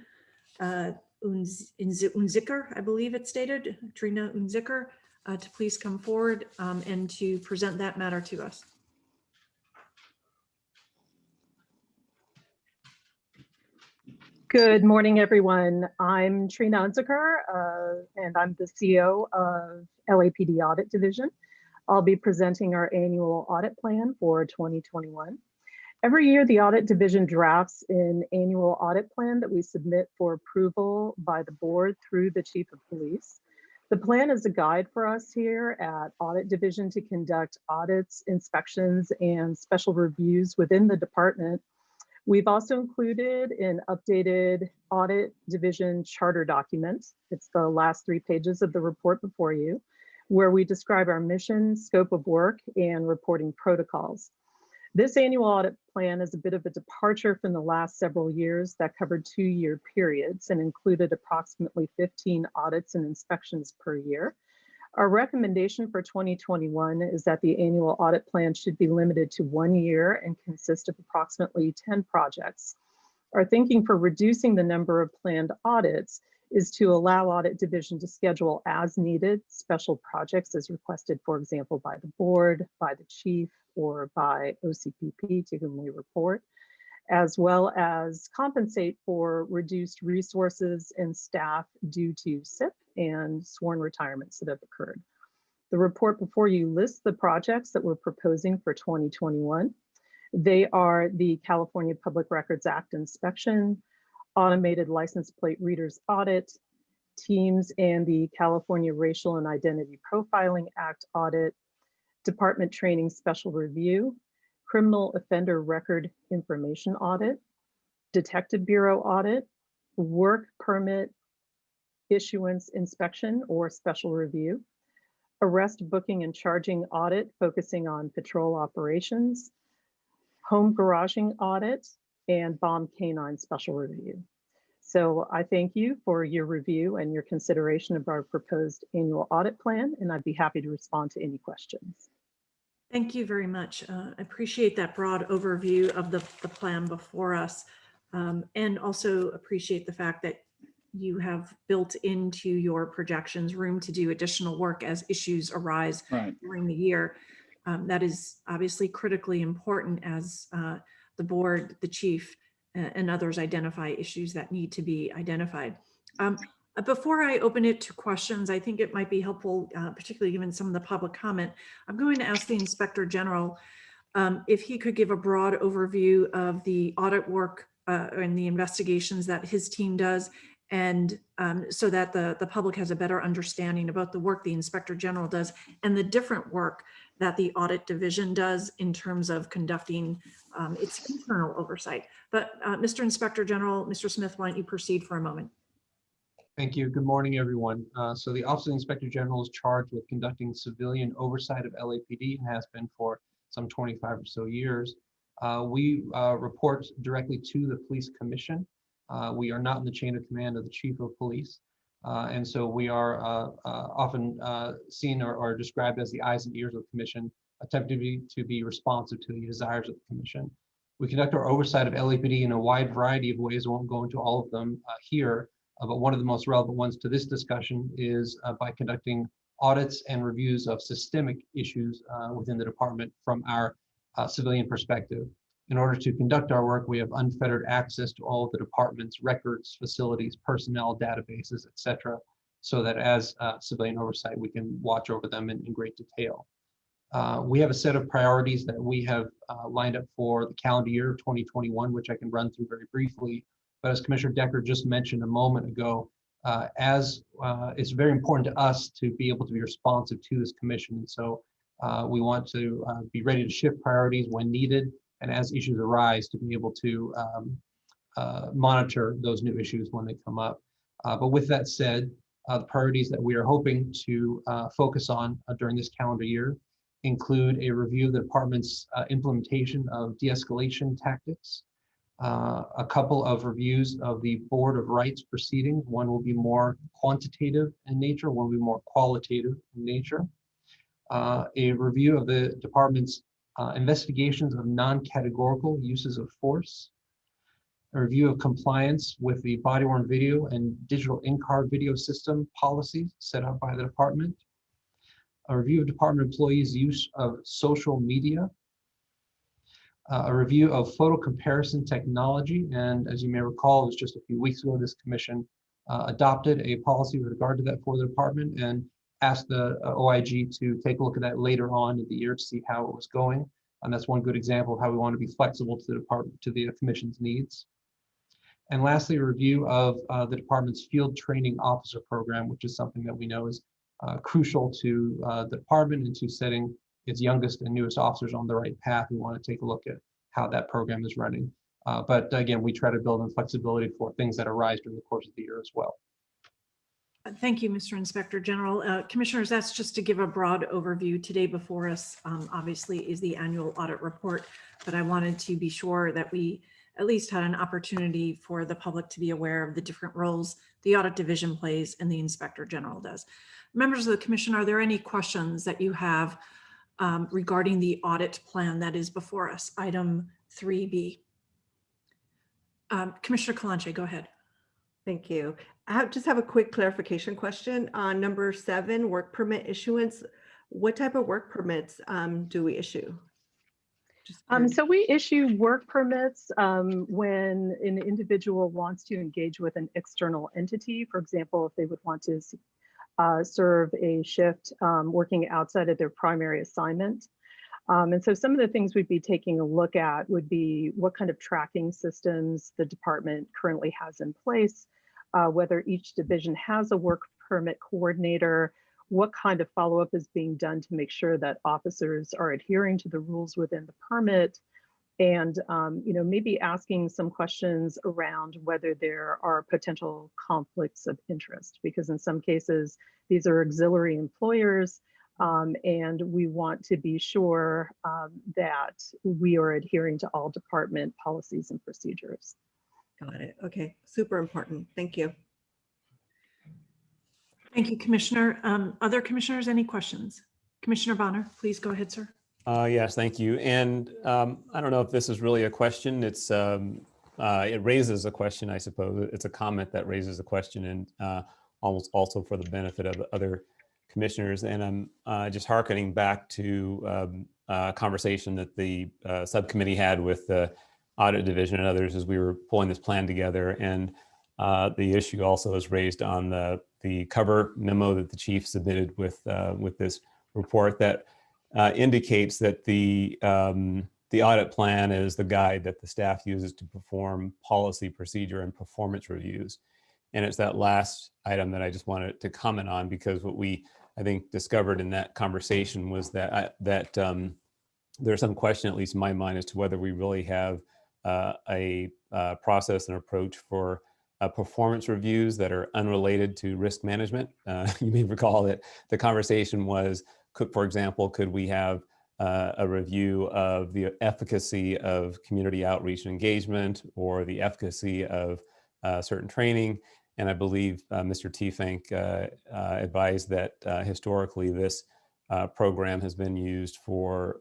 Unzicker, I believe it's stated, Trina Unzicker, to please come forward and to present that matter to us. Good morning, everyone. I'm Trina Unzicker, and I'm the CEO of LAPD Audit Division. I'll be presenting our annual audit plan for 2021. Every year, the Audit Division drafts an annual audit plan that we submit for approval by the board through the Chief of Police. The plan is a guide for us here at Audit Division to conduct audits, inspections, and special reviews within the department. We've also included an updated Audit Division charter document. It's the last 3 pages of the report before you, where we describe our mission, scope of work, and reporting protocols. This annual audit plan is a bit of a departure from the last several years that covered 2-year periods and included approximately 15 audits and inspections per year. Our recommendation for 2021 is that the annual audit plan should be limited to 1 year and consist of approximately 10 projects. Our thinking for reducing the number of planned audits is to allow Audit Division to schedule as needed special projects as requested, for example, by the board, by the chief, or by OCPP to whom we report, as well as compensate for reduced resources and staff due to SIP and sworn retirements that have occurred. The report before you lists the projects that we're proposing for 2021. They are the California Public Records Act inspection, automated license plate readers audit, Teams and the California Racial and Identity Profiling Act audit, department training special review, criminal offender record information audit, detective bureau audit, work permit issuance inspection or special review, arrest booking and charging audit focusing on patrol operations, home garaging audit, and bomb canine special review. So I thank you for your review and your consideration of our proposed annual audit plan, and I'd be happy to respond to any questions. Thank you very much. I appreciate that broad overview of the plan before us, and also appreciate the fact that you have built into your projections room to do additional work as issues arise during the year. That is obviously critically important as the board, the chief, and others identify issues that need to be identified. Before I open it to questions, I think it might be helpful, particularly given some of the public comment, I'm going to ask the Inspector General if he could give a broad overview of the audit work and the investigations that his team does, and so that the public has a better understanding about the work the Inspector General does and the different work that the Audit Division does in terms of conducting its internal oversight. But Mr. Inspector General, Mr. Smith, why don't you proceed for a moment? Thank you. Good morning, everyone. So the Office of the Inspector General is charged with conducting civilian oversight of LAPD and has been for some 25 or so years. We report directly to the Police Commission. We are not in the chain of command of the Chief of Police. And so we are often seen or described as the eyes and ears of the Commission, attempting to be responsive to the desires of the Commission. We conduct our oversight of LAPD in a wide variety of ways. I won't go into all of them here. But one of the most relevant ones to this discussion is by conducting audits and reviews of systemic issues within the department from our civilian perspective. In order to conduct our work, we have unfettered access to all of the department's records, facilities, personnel, databases, etc., so that as civilian oversight, we can watch over them in great detail. We have a set of priorities that we have lined up for the calendar year of 2021, which I can run through very briefly. But as Commissioner Decker just mentioned a moment ago, it's very important to us to be able to be responsive to this commission. And so we want to be ready to shift priorities when needed, and as issues arise, to be able to monitor those new issues when they come up. But with that said, the priorities that we are hoping to focus on during this calendar year include a review of the department's implementation of de-escalation tactics, a couple of reviews of the Board of Rights proceedings. One will be more quantitative in nature, one will be more qualitative in nature. A review of the department's investigations of non-categorical uses of force, a review of compliance with the body-worn video and digital in-car video system policies set up by the department, a review of department employees' use of social media, a review of photo comparison technology. And as you may recall, it was just a few weeks ago, this commission adopted a policy with regard to that for the department and asked the OIG to take a look at that later on in the year to see how it was going. And that's one good example of how we want to be flexible to the department, to the commission's needs. And lastly, a review of the department's field training officer program, which is something that we know is crucial to the department and to setting its youngest and newest officers on the right path. We want to take a look at how that program is running. But again, we try to build in flexibility for things that arise during the course of the year as well. Thank you, Mr. Inspector General. Commissioners, that's just to give a broad overview. Today before us, obviously, is the annual audit report, but I wanted to be sure that we at least had an opportunity for the public to be aware of the different roles the audit division plays and the Inspector General does. Members of the commission, are there any questions that you have regarding the audit plan that is before us, item 3B? Commissioner Kalanche, go ahead. Thank you. I just have a quick clarification question on number 7, work permit issuance. What type of work permits do we issue? So we issue work permits when an individual wants to engage with an external entity. For example, if they would want to serve a shift working outside of their primary assignment. And so some of the things we'd be taking a look at would be what kind of tracking systems the department currently has in place, whether each division has a work permit coordinator, what kind of follow-up is being done to make sure that officers are adhering to the rules within the permit, and maybe asking some questions around whether there are potential conflicts of interest, because in some cases these are auxiliary employers, and we want to be sure that we are adhering to all department policies and procedures. Got it. Okay, super important. Thank you. Thank you, Commissioner. Other commissioners, any questions? Commissioner Bonner, please go ahead, sir. Yes, thank you. And I don't know if this is really a question. It's it raises a question, I suppose. It's a comment that raises a question, and almost also for the benefit of other commissioners. And I'm just hearkening back to a conversation that the subcommittee had with the audit division and others as we were pulling this plan together. And the issue also is raised on the cover memo that the chief submitted with this report that indicates that the audit plan is the guide that the staff uses to perform policy, procedure, and performance reviews. And it's that last item that I just wanted to comment on, because what we, I think, discovered in that conversation was that there's some question, at least in my mind, as to whether we really have a process and approach for performance reviews that are unrelated to risk management. You may recall that the conversation was, for example, could we have a review of the efficacy of community outreach and engagement, or the efficacy of certain training? And I believe Mr. Tiefenk advised that historically this program has been used for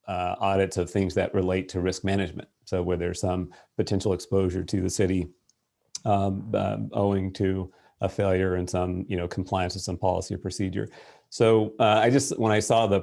audits of things that relate to risk management. So where there's some potential exposure to the city owing to a failure in some, compliance with some policy or procedure. So when I saw the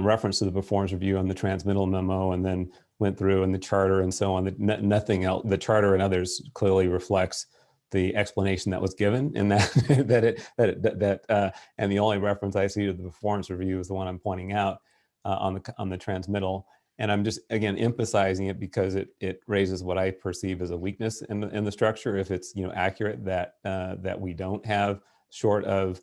reference to the performance review on the transmittal memo, and then went through and the charter and so on, nothing else, the charter and others clearly reflects the explanation that was given, and that and the only reference I see to the performance review is the one I'm pointing out on the transmittal. And I'm just, again, emphasizing it because it raises what I perceive as a weakness in the structure. If it's, you know, accurate that that we don't have, short of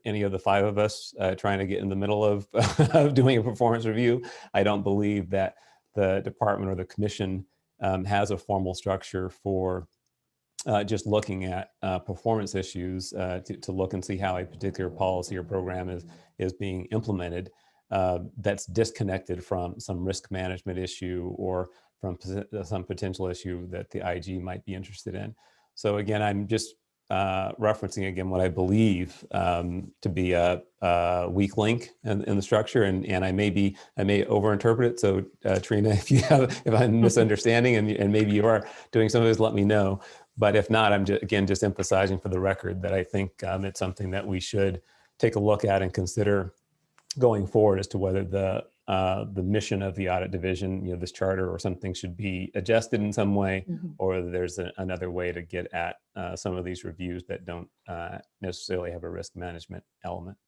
any of the five of us trying to get in the middle of, of doing a performance review, I don't believe that the department or the commission has a formal structure for just looking at performance issues to look and see how a particular policy or program is being implemented. That's disconnected from some risk management issue or from some potential issue that the IG might be interested in. So again, I'm just referencing again what I believe to be a weak link in the structure, and I may overinterpret it. So Trina, if I'm misunderstanding and maybe you are doing some of this, let me know. But if not, I'm just emphasizing for the record that I think it's something that we should take a look at and consider going forward as to whether the mission of the audit division, you know, this charter or something should be adjusted in some way, or there's another way to get at some of these reviews that don't necessarily have a risk management element.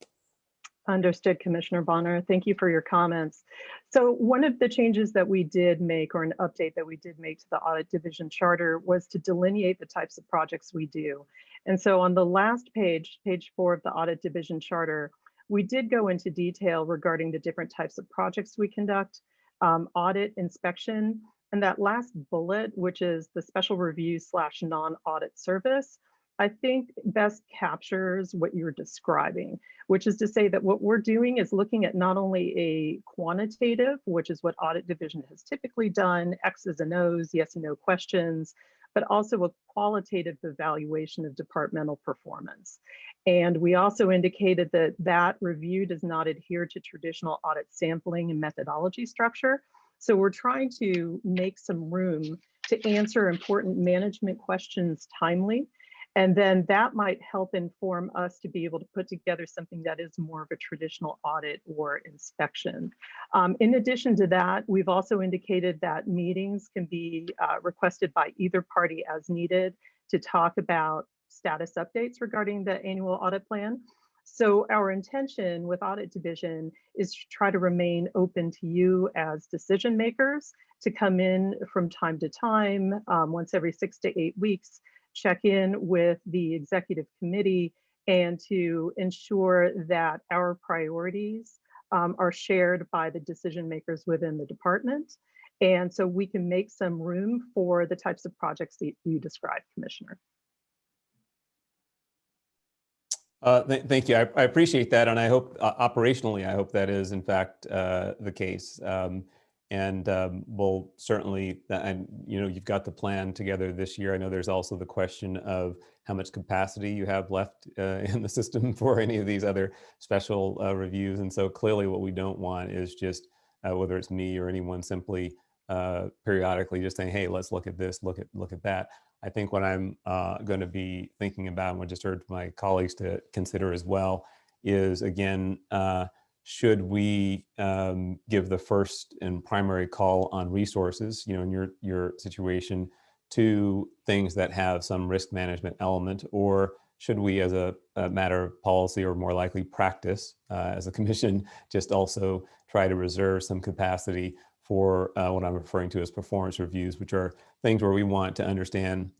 Understood, Commissioner Bonner. Thank you for your comments. So one of the changes that we did make, or an update that we did make to the audit division charter, was to delineate the types of projects we do. And so on the last page, page 4 of the audit division charter, we did go into detail regarding the different types of projects we conduct, audit, inspection, and that last bullet, which is the special review / non-audit service, I think best captures what you're describing, which is to say that what we're doing is looking at not only a quantitative, which is what audit division has typically done, X's and O's, yes and no questions, but also a qualitative evaluation of departmental performance. And we also indicated that that review does not adhere to traditional audit sampling and methodology structure. So we're trying to make some room to answer important management questions timely. And then that might help inform us to be able to put together something that is more of a traditional audit or inspection. In addition to that, we've also indicated that meetings can be requested by either party as needed to talk about status updates regarding the annual audit plan. So our intention with audit division is to try to remain open to you as decision makers to come in from time to time, once every 6 to 8 weeks, check in with the executive committee and to ensure that our priorities are shared by the decision makers within the department. And so we can make some room for the types of projects that you described, Commissioner. Thank you. I appreciate that. And I hope operationally, I hope that is in fact the case. We'll certainly, and you know, you've got the plan together this year. I know there's also the question of how much capacity you have left in the system for any of these other special reviews. And so clearly what we don't want is just, whether it's me or anyone, simply periodically just saying, hey, let's look at this, look at that. I think what I'm going to be thinking about, and what I just urge my colleagues to consider as well, is again, should we give the first and primary call on resources, you know, in your situation, to things that have some risk management element, or should we, as a matter of policy or more likely practice, as a commission, just also try to reserve some capacity for what I'm referring to as performance reviews, which are things where we want to understand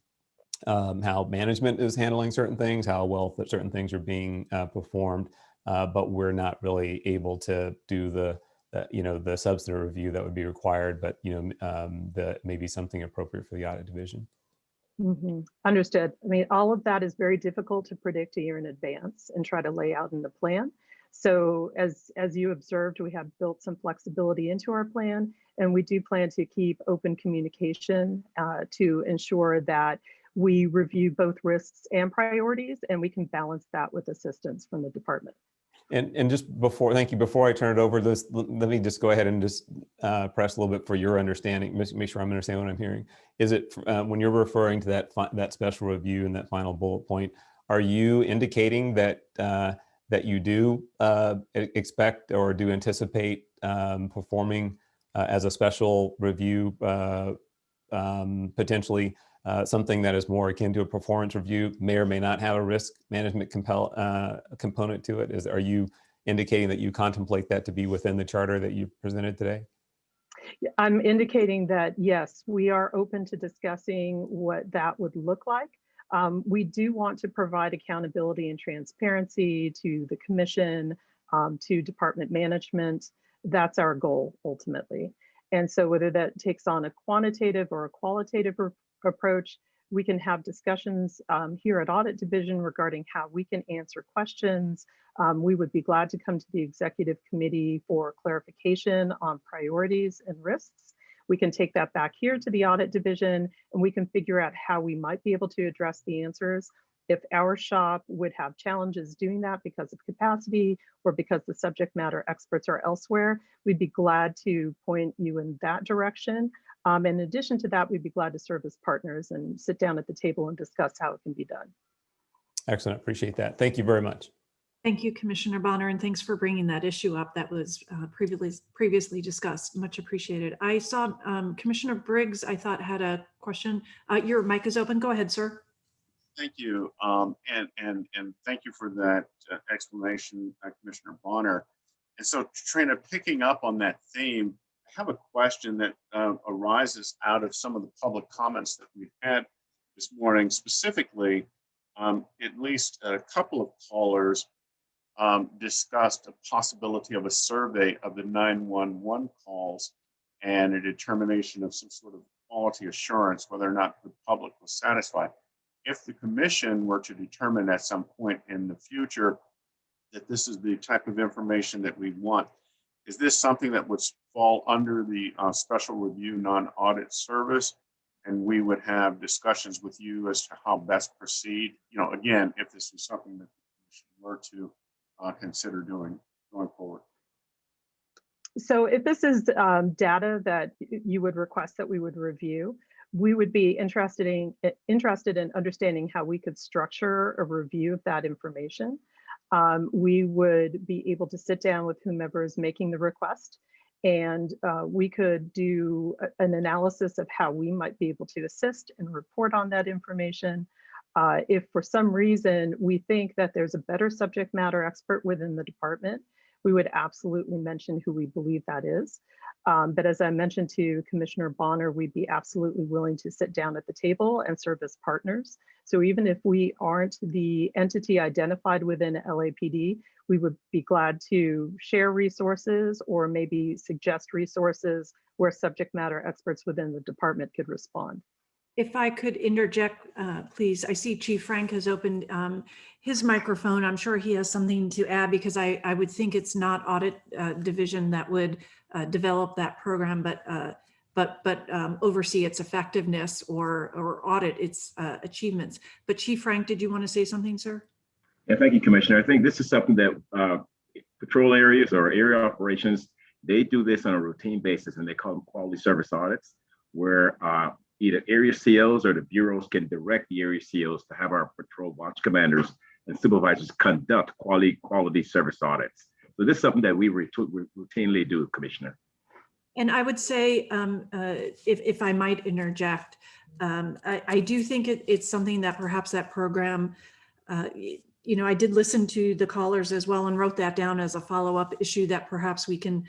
how management is handling certain things, how well certain things are being performed, but we're not really able to do the substantive review that would be required, but that may be something appropriate for the audit division. Understood. I mean, all of that is very difficult to predict a year in advance and try to lay out in the plan. So as you observed, we have built some flexibility into our plan, and we do plan to keep open communication to ensure that we review both risks and priorities, and we can balance that with assistance from the department. And just before, thank you, before I turn it over, let me just go ahead and just press a little bit for your understanding, make sure I'm understanding what I'm hearing. Is it, when you're referring to that special review and that final bullet point, are you indicating that that you do expect or do anticipate performing as a special review, potentially something that is more akin to a performance review may or may not have a risk management component to it. Are you indicating that you contemplate that to be within the charter that you presented today? I'm indicating that, yes, we are open to discussing what that would look like. We do want to provide accountability and transparency to the commission, to department management. That's our goal ultimately. And so whether that takes on a quantitative or a qualitative approach, we can have discussions here at Audit Division regarding how we can answer questions. We would be glad to come to the executive committee for clarification on priorities and risks. We can take that back here to the Audit Division, and we can figure out how we might be able to address the answers. If our shop would have challenges doing that because of capacity or because the subject matter experts are elsewhere, we'd be glad to point you in that direction. In addition to that, we'd be glad to serve as partners and sit down at the table and discuss how it can be done. Excellent. Appreciate that. Thank you very much. Thank you, Commissioner Bonner, and thanks for bringing that issue up that was previously discussed. Much appreciated. I saw Commissioner Briggs, I thought, had a question. Your mic is open. Go ahead, sir. Thank you, and thank you for that explanation, Commissioner Bonner. And so, Trina, picking up on that theme, I have a question that arises out of some of the public comments that we've had this morning. Specifically, at least a couple of callers discussed a possibility of a survey of the 911 calls and a determination of some sort of quality assurance, whether or not the public was satisfied. If the commission were to determine at some point in the future that this is the type of information that we want, is this something that would fall under the special review non-audit service? And we would have discussions with you as to how best proceed, again, if this is something that the commission were to consider doing going forward. So if this is data that you would request that we would review, we would be interested in understanding how we could structure a review of that information. We would be able to sit down with whomever is making the request, and we could do an analysis of how we might be able to assist and report on that information. If for some reason we think that there's a better subject matter expert within the department, we would absolutely mention who we believe that is. But as I mentioned to Commissioner Bonner, we'd be absolutely willing to sit down at the table and serve as partners. So even if we aren't the entity identified within LAPD, we would be glad to share resources or maybe suggest resources where subject matter experts within the department could respond. If I could interject, please. I see Chief Frank has opened his microphone. I'm sure he has something to add because I would think it's not Audit Division that would develop that program, but oversee its effectiveness or audit its achievements. But Chief Frank, did you want to say something, sir? Yeah, thank you, Commissioner. I think this is something that patrol areas or area operations, they do this on a routine basis, and they call them quality service audits, where either area COs or the bureaus can direct the area COs to have our patrol watch commanders and supervisors conduct quality service audits. So this is something that we routinely do, Commissioner. And I would say, if I might interject, I do think it's something that perhaps that program, I did listen to the callers as well and wrote that down as a follow-up issue that perhaps we can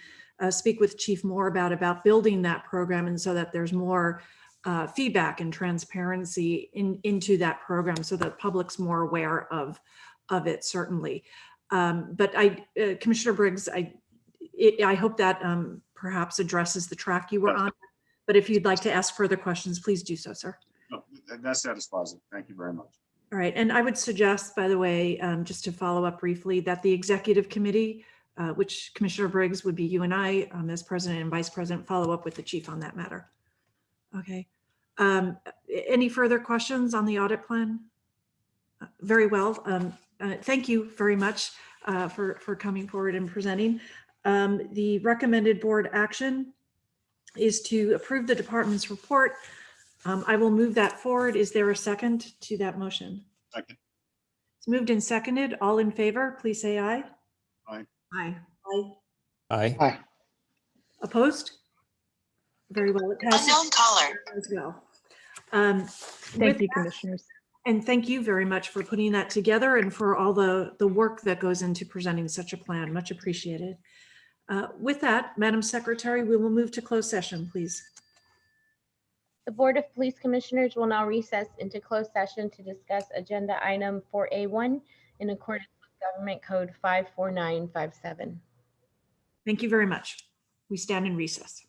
speak with Chief Moore about building that program, and so that there's more feedback and transparency into that program so that the public's more aware of it, certainly. But Commissioner Briggs, I hope that perhaps addresses the track you were on. But if you'd like to ask further questions, please do so, sir. No, that satisfies it. Thank you very much. All right. And I would suggest, by the way, just to follow up briefly, that the executive committee, which Commissioner Briggs would be you and I as president and vice president, follow up with the chief on that matter. Okay. Any further questions on the audit plan? Very well. Thank you very much for coming forward and presenting. The recommended board action is to approve the department's report. I will move that forward. Is there a second to that motion? Second. It's moved and seconded. All in favor, please say aye. Aye. Aye. Aye. Aye. Aye. Opposed? Very well. It passes. Unknown caller. As well. Thank you, commissioners. And thank you very much for putting that together and for all the work that goes into presenting such a plan. Much appreciated. With that, Madam Secretary, we will move to closed session, please. The Board of Police Commissioners will now recess into closed session to discuss agenda item 4A1 in accordance with Government Code 54957. Thank you very much. We stand in recess.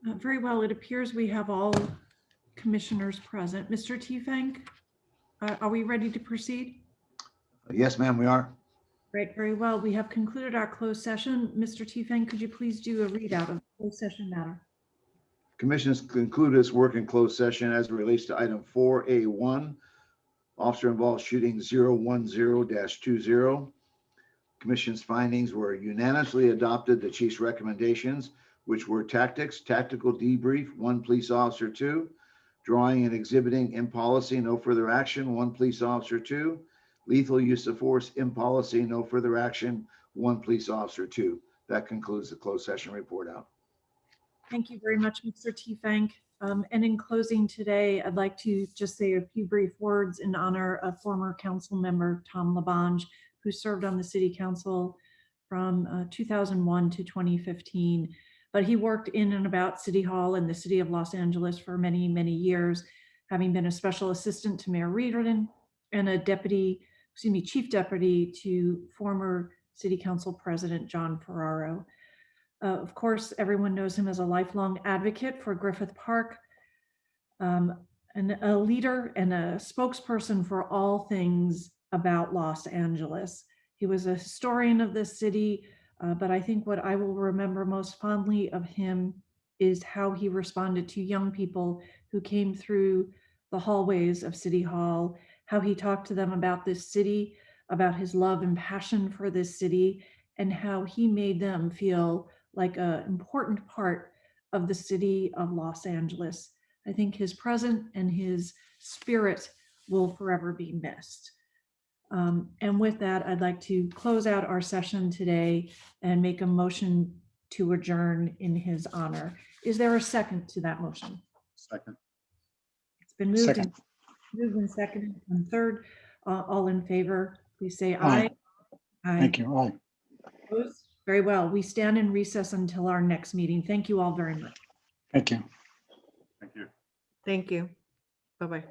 Very well. It appears we have all commissioners present. Mr. Tiefenk, are we ready to proceed? Yes, ma'am, we are. Great, very well. We have concluded our closed session. Mr. Tiefenk, could you please do a readout of the closed session matter? Commission has concluded its work in closed session as it relates to item 4A1, officer involved shooting 010-20. Commission's findings were unanimously adopted. The chief's recommendations, which were tactical debrief, 1 police officer 2, drawing and exhibiting in policy, no further action, 1 police officer 2, lethal use of force in policy, no further action, 1 police officer 2. That concludes the closed session report out. Thank you very much, Mr. Tiefenk. And in closing today, I'd like to just say a few brief words in honor of former council member Tom Labange, who served on the city council from 2001 to 2015. But he worked in and about City Hall and the city of Los Angeles for many, many years, having been a special assistant to Mayor Reardon and a chief deputy to former city council president John Ferraro. Of course, everyone knows him as a lifelong advocate for Griffith Park, and a leader and a spokesperson for all things about Los Angeles. He was a historian of this city, but I think what I will remember most fondly of him is how he responded to young people who came through the hallways of City Hall, how he talked to them about this city, about his love and passion for this city, and how he made them feel like an important part of the city of Los Angeles. I think his presence and his spirit will forever be missed. And with that, I'd like to close out our session today and make a motion to adjourn in his honor. Is there a second to that motion? Second. It's been moved and seconded and third. All in favor, please say aye. Aye. Thank you. Aye. Opposed? Very well. We stand in recess until our next meeting. Thank you all very much. Thank you. Thank you. Thank you. Bye-bye.